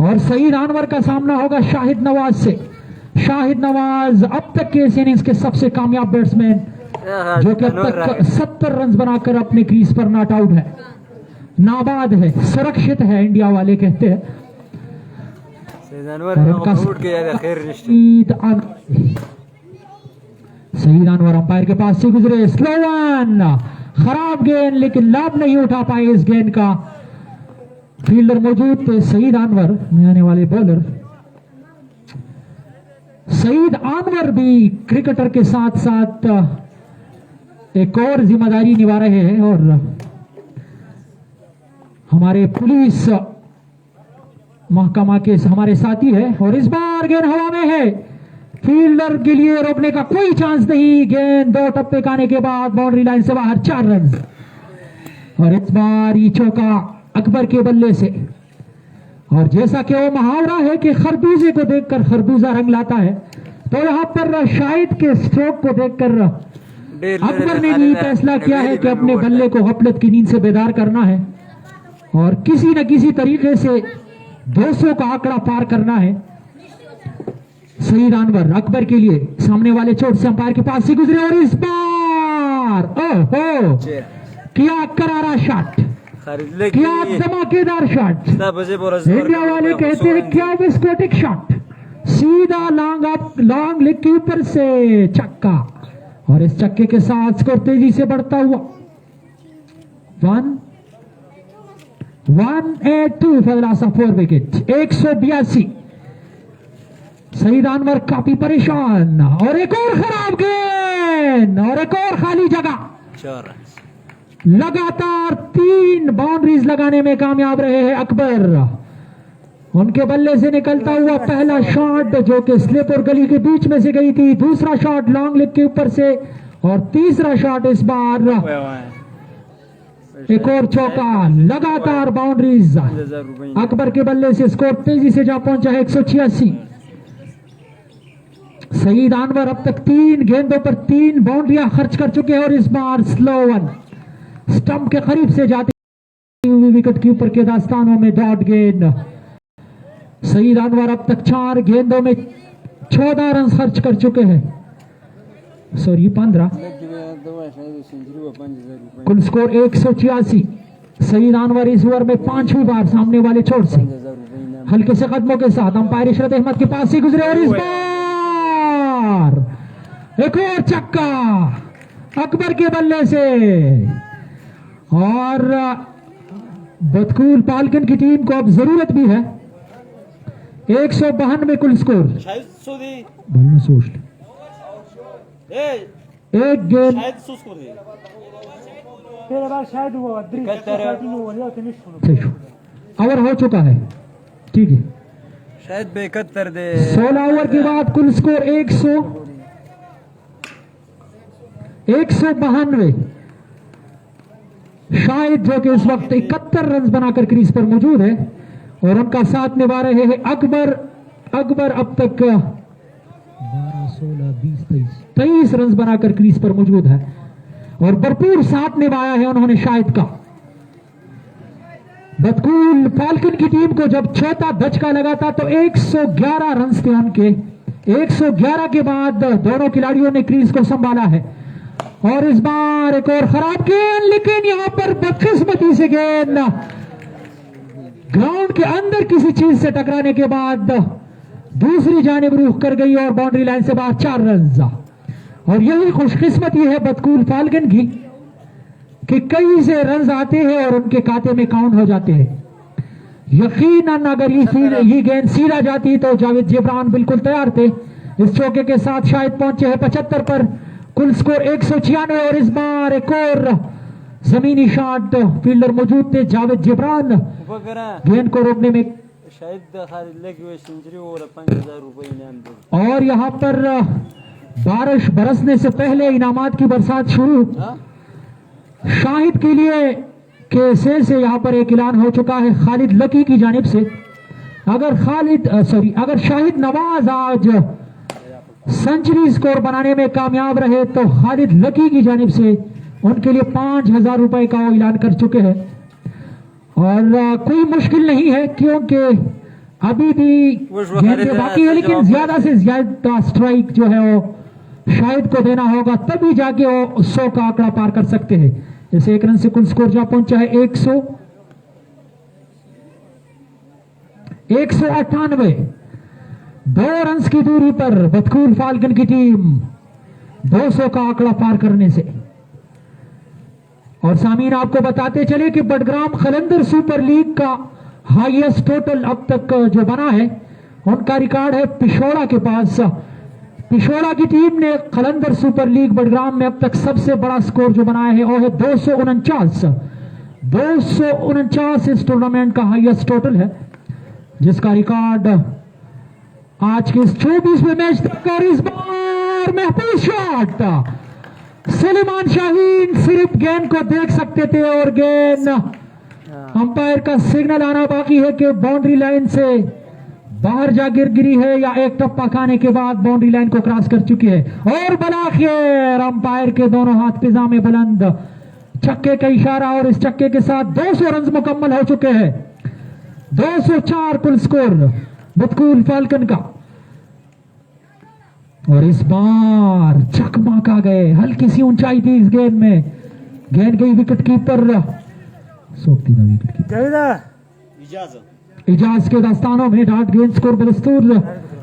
और सईद अनवर का सामना होगा शाहिद नवाज से। शाहिद नवाज अब तक के इस इनिंग्स के सबसे कामयाब बैट्समैन, जो कि अब तक 70 रन बनाकर अपने क्रीज पर नॉट आउट है, नाबाद है, सुरक्षित है, इंडिया वाले कहते हैं। सईद अनवर अंपायर के पास से गुजरे, स्लो वन, खराब गेंद, लेकिन लाभ नहीं उठा पाए इस गेंद का। फील्डर मौजूद थे, सईद अनवर में आने वाले बॉलर। सईद अनवर भी क्रिकेटर के साथ साथ एक और जिम्मेदारी निभा रहे हैं और हमारे पुलिस महकमा के हमारे साथी है और इस बार गेंद हवा में है। फील्डर के लिए रोकने का कोई चांस नहीं। गेंद 2 टप्पे खाने के बाद बाउंड्री लाइन से बाहर 4 रन और इस बार ये चौका अकबर के बल्ले से। और जैसा कि वो मुहावरा है कि खरबूजे को देखकर खरबूजा रंग लाता है, तो यहाँ पर शाहिद के स्ट्रोक को देखकर अकबर ने भी फैसला किया है कि अपने बल्ले को गफलत की नींद से बेदार करना है और किसी न किसी तरीके से 200 का आंकड़ा पार करना है। सईद अनवर अकबर के लिए सामने वाले चोट से अंपायर के पास से गुजरे और इस बार ओहो किया करारा शॉट, क्या धमाकेदार शॉट। इंडिया वाले कहते हैं क्या विस्फोटक शॉट, सीधा लॉन्ग लेग के ऊपर से छक्का और इस चक्के के साथ स्कोर तेजी से बढ़ता हुआ 182 फजला सा 4 विकेट। 182। सईद अनवर काफी परेशान और एक और खराब गेंद और एक और खाली जगह। लगातार 3 बाउंड्रीज लगाने में कामयाब रहे हैं अकबर। उनके बल्ले से निकलता हुआ पहला शॉट जो कि स्लिप और गली के बीच में से गई थी, दूसरा शॉट लॉन्ग लेग के ऊपर से और तीसरा शॉट इस बार एक और चौका। लगातार बाउंड्रीज अकबर के बल्ले से स्कोर तेजी से जा पहुंचा है 186। सईद अनवर अब तक 3 गेंदों पर 3 बाउंड्रियां खर्च कर चुके हैं और इस बार स्लो वन स्टंप के करीब से जाती हुई विकेट के ऊपर के दास्तानों में डॉट गेंद। सईद अनवर अब तक 4 गेंदों में 14 रन खर्च कर चुके हैं, सॉरी 15। कुल स्कोर 186। सईद अनवर इस ओवर में 5वीं बार सामने वाले छोर से हल्के से कदमों के साथ अंपायर इशरत अहमद के पास से गुजरे और इस बार एक और छक्का अकबर के बल्ले से। और बदकुल पालकन की टीम को अब जरूरत भी है 192 कुल स्कोर। बल्ले सोच एक गेंद ओवर हो चुका है ठीक है। शायद 71 दे 16 ओवर के बाद कुल स्कोर 192। शाहिद जो कि इस वक्त 71 रन बनाकर क्रीज पर मौजूद है और उनका साथ निभा रहे हैं अकबर। अब तक 12, 16, 20, 23 रन बनाकर क्रीज पर मौजूद है और भरपूर साथ निभाया है उन्होंने शाहिद का। बतकूल फाल्कन की टीम को जब चौथा धचका लगा था तो 111 रन थे उनके। 111 के बाद दोनों खिलाड़ियों ने क्रीज को संभाला है और इस बार एक और खराब गेंद, लेकिन यहां पर बदकिस्मती से गेंद ग्राउंड के अंदर किसी चीज से टकराने के बाद दूसरी जानिब रुख कर गई और बाउंड्री लाइन से बाहर 4 रन। और यही खुशकिस्मती है बतकूल फाल्कन की कि कई से रन आते हैं और उनके खाते में काउंट हो जाते हैं। यकीनन अगर ये गेंद सीधा जाती तो जावेद जिब्रान बिल्कुल तैयार थे। इस चौके के साथ शायद पहुंचे हैं 75 पर। कुल स्कोर 196 और इस बार एक और जमीनी शॉट। फील्डर मौजूद थे जावेद जिब्रान, गेंद को रोकने में शायद लगी हुई सेंचुरी और 5000 रुपए इनाम दे। और यहां पर बारिश बरसने से पहले इनामात की बरसात शुरू। शाहिद के लिए केसे से यहां पर एक ऐलान हो चुका है खालिद लकी की जानिब से। अगर शाहिद नवाज आज सेंचुरी स्कोर बनाने में कामयाब रहे तो खालिद लकी की जानिब से उनके लिए 5000 रुपए का वो ऐलान कर चुके हैं। और कोई मुश्किल नहीं है क्योंकि अभी भी गेंदें बाकी है, लेकिन ज्यादा से ज्यादा स्ट्राइक जो है वो शाहिद को देना होगा, तभी जाके वो 100 का आंकड़ा पार कर सकते हैं। इस 1 रन से कुल स्कोर जा पहुंचा है 198। 2 रन की दूरी पर बतकूल फाल्कन की टीम 200 का आंकड़ा पार करने से। और सामीन आपको बताते चले कि बडग्राम खलंदर सुपर लीग का हाईएस्ट टोटल अब तक जो बना है उनका रिकॉर्ड है पिशोड़ा के पास। पिशोड़ा की टीम ने खलंदर सुपर लीग बडग्राम में अब तक सबसे बड़ा स्कोर जो बनाया है वो है 249 इस टूर्नामेंट का हाईएस्ट टोटल है, जिसका रिकॉर्ड आज के इस 24वें मैच तक। और इस बार महफूज शॉट, सुलेमान शाहीन सिर्फ गेंद को देख सकते थे और गेंद अंपायर का सिग्नल आना बाकी है कि बाउंड्री लाइन से बाहर जा गिरी है या एक टप्पा खाने के बाद बाउंड्री लाइन को क्रॉस कर चुकी है। और बलाखिर अंपायर के दोनों हाथ फिजा में बुलंद, छक्के का इशारा और इस छक्के के साथ 200 रन मुकम्मल हो चुके हैं। 204 कुल स्कोर बतकूल फाल्कन का। और इस बार चकमाका गए, हल्की सी ऊंचाई थी इस गेंद में, गेंद गई विकेट कीपर सोखती ना विकेट कीपर इजाज के दस्तानों में। डॉट गेंद स्कोर बदस्तूर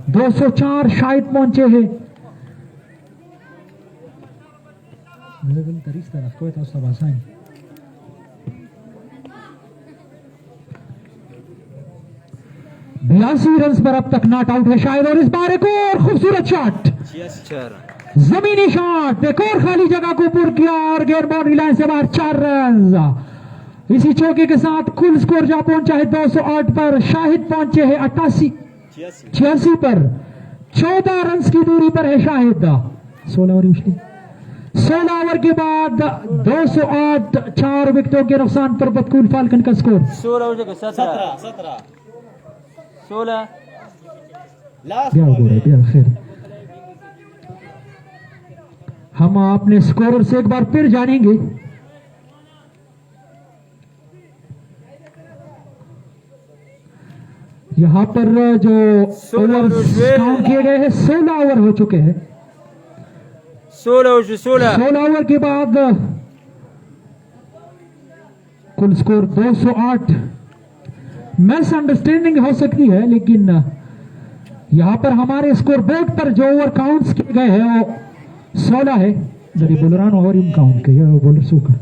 204 शायद पहुंचे हैं। बयासी रन पर अब तक नॉट आउट है शायद। और इस बार एक और खूबसूरत शॉट, जमीनी शॉट, एक और खाली जगह को पूर्ण किया और गेंद बाउंड्री लाइन से बाहर 4 रन। इसी चौके के साथ कुल स्कोर जा पहुंचा है 208 पर। शाहिद पहुंचे हैं 86 पर। 14 रन की दूरी पर है शाहिद। 16 ओवर के बाद 208, 4 विकेटों के नुकसान पर बतकूल फाल्कन का स्कोर 16 खैर। हम अपने स्कोर से एक बार फिर जानेंगे। यहां पर जो ओवर काउंट किए गए हैं 16 ओवर हो चुके हैं। 16 ओवर के बाद कुल स्कोर 208। मिस अंडरस्टैंडिंग हो सकती है, लेकिन यहां पर हमारे स्कोर बोर्ड पर जो ओवर काउंट्स किए गए हैं वो 16 है। बोलरान ओवर इन काउंट किया बोलर सूकर।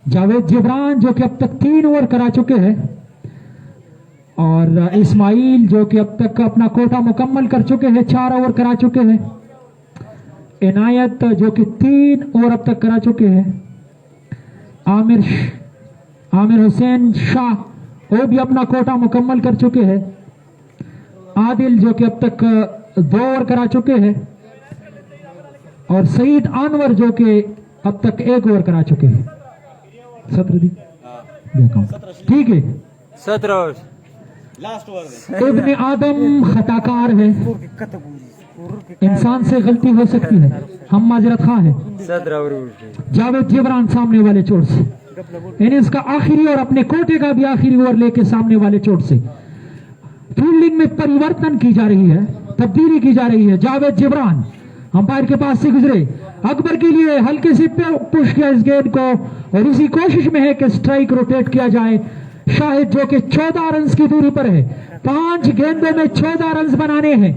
जावेद जिब्रान जो कि अब तक 3 ओवर करा चुके हैं और इस्माइल जो कि अब तक अपना कोटा मुकम्मल कर चुके हैं, 4 ओवर करा चुके हैं। इनायत जो कि 3 ओवर अब तक करा चुके हैं। आमिर हुसैन शाह वो भी अपना कोटा मुकम्मल कर चुके हैं। आदिल जो कि अब तक 2 ओवर करा चुके हैं और सईद अनवर जो कि अब तक 1 ओवर करा चुके हैं। 17 ठीक है। 17 ओवर इब्न आदम खताकार है, इंसान से गलती हो सकती है, हम माजरत खां हैं। 17 ओवर जावेद जिब्रान सामने वाले चोट से, यानी उसका आखिरी और अपने कोटे का भी आखिरी ओवर लेके सामने वाले चोट से। फील्डिंग में परिवर्तन की जा रही है, तब्दीली की जा रही है। जावेद जिब्रान अंपायर के पास से गुजरे, अकबर के लिए हल्के से पुश किया इस गेंद को और इसी कोशिश में है कि स्ट्राइक रोटेट किया जाए। शाहिद जो कि 14 रन की दूरी पर है, 5 गेंदों में 14 रन बनाने हैं।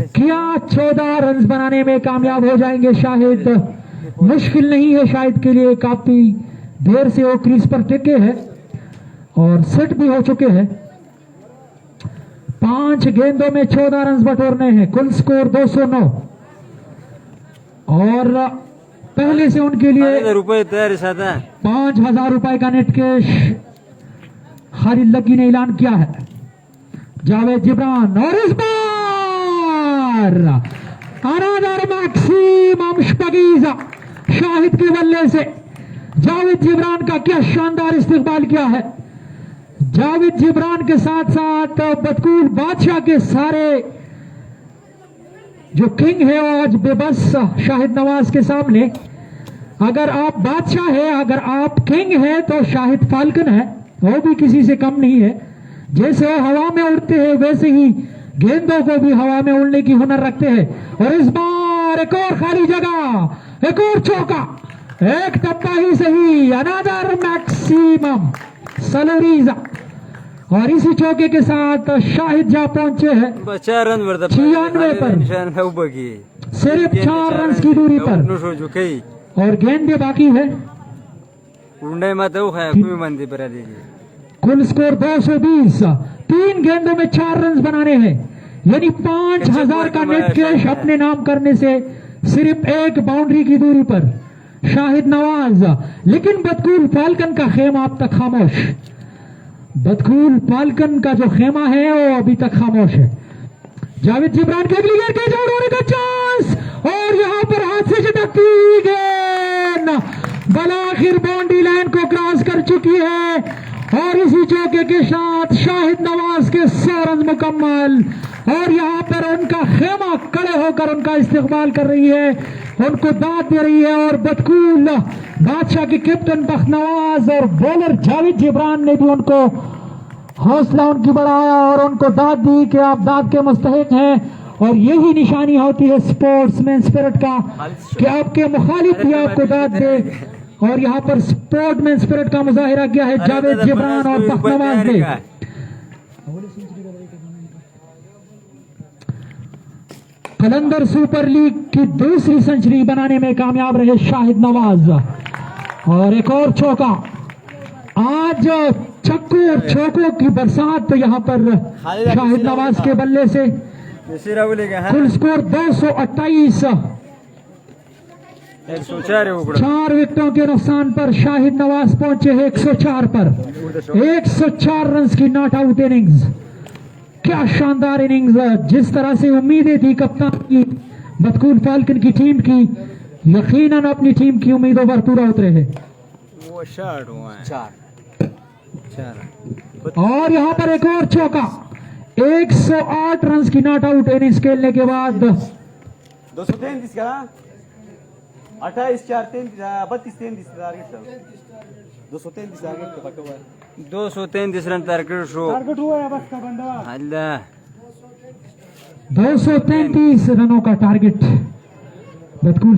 क्या 14 रन बनाने में कामयाब हो जाएंगे शाहिद? मुश्किल नहीं है शाहिद के लिए, काफी देर से वो क्रीज पर टिके हैं और सेट भी हो चुके हैं। 5 गेंदों में 14 रन बटोरने हैं, कुल स्कोर 209 और पहले से उनके लिए रुपए तैयार सादा 5000 रुपए का नेट कैश खालिद लकी ने ऐलान किया है। जावेद जिब्रान और इस बार अनादर मैक्सिमम शपगीजा शाहिद के बल्ले से जावेद जिब्रान का क्या शानदार इस्तेमाल किया है। जावेद जिब्रान के साथ साथ बतकूल बादशाह के सारे जो किंग है वो आज बेबस शाहिद नवाज के सामने। अगर आप बादशाह है, अगर आप किंग है तो शाहिद फाल्कन है, वो भी किसी से कम नहीं है। जैसे वो हवा में उड़ते हैं वैसे ही गेंदों को भी हवा में उड़ने की हुनर रखते हैं। और इस बार एक और खाली जगह, एक और चौका, एक टप्पा ही सही, अनादर मैक्सिमम सलोरीजा और इसी चौके के साथ शाहिद जा पहुंचे हैं 4 रन 96 पर, सिर्फ 4 रन की दूरी पर और गेंदे बाकी है। कुल स्कोर 220, 3 गेंदों में 4 रन बनाने हैं, यानी 5000 का नेट कैश अपने नाम करने से सिर्फ 1 बाउंड्री की दूरी पर शाहिद नवाज। लेकिन बतकूल फाल्कन का खेमा अब तक खामोश, बतकूल फाल्कन का जो खेमा है वो अभी तक खामोश है। जावेद जिब्रान के अगली गेंद के होने का चांस और यहां पर हाथ से झटकती गेंद बलाखिर बाउंड्री लाइन को क्रॉस कर चुकी है और इसी चौके के साथ शाहिद नवाज के 100 रन मुकम्मल। और यहाँ पर उनका खेमा खड़े होकर उनका इस्तेमाल कर रही है, उनको दाद दे रही है। और बतकूल बादशाह के कैप्टन बख्तनवाज और बॉलर जावेद जिब्रान ने भी उनको हौसला उनकी बढ़ाया और उनको दाद दी कि आप दाद के मुस्तहिक हैं। और यही निशानी होती है स्पोर्ट्समैन स्पिरिट का कि आपके मुखालिफ भी आपको दाद दे। और यहाँ पर स्पोर्ट्समैन स्पिरिट का मुजाहिरा किया है जावेद जिब्रान और बख्तनवाज ने। कलंदर सुपर लीग की दूसरी सेंचुरी बनाने में कामयाब रहे शाहिद नवाज और एक और चौका। आज छक्कों और चौकों की बरसात तो यहाँ पर शाहिद नवाज के बल्ले से। कुल स्कोर 228, 4 विकेटों के नुकसान पर शाहिद नवाज पहुंचे 104 पर, 104 रन की नॉट आउट इनिंग्स। क्या शानदार इनिंग्स, जिस तरह से उम्मीदें थी कप्तान की बतकूल फाल्कन की टीम की, यकीनन अपनी टीम की उम्मीदों पर पूरा उतरे हैं। और यहाँ पर एक और चौका, 108 रन की नॉट आउट इनिंग्स खेलने के बाद 233 का 28 4 32 33 233 रन टारगेट हुआ है बस का बंदा। अल्लाह 233 रनों का टारगेट बतकूल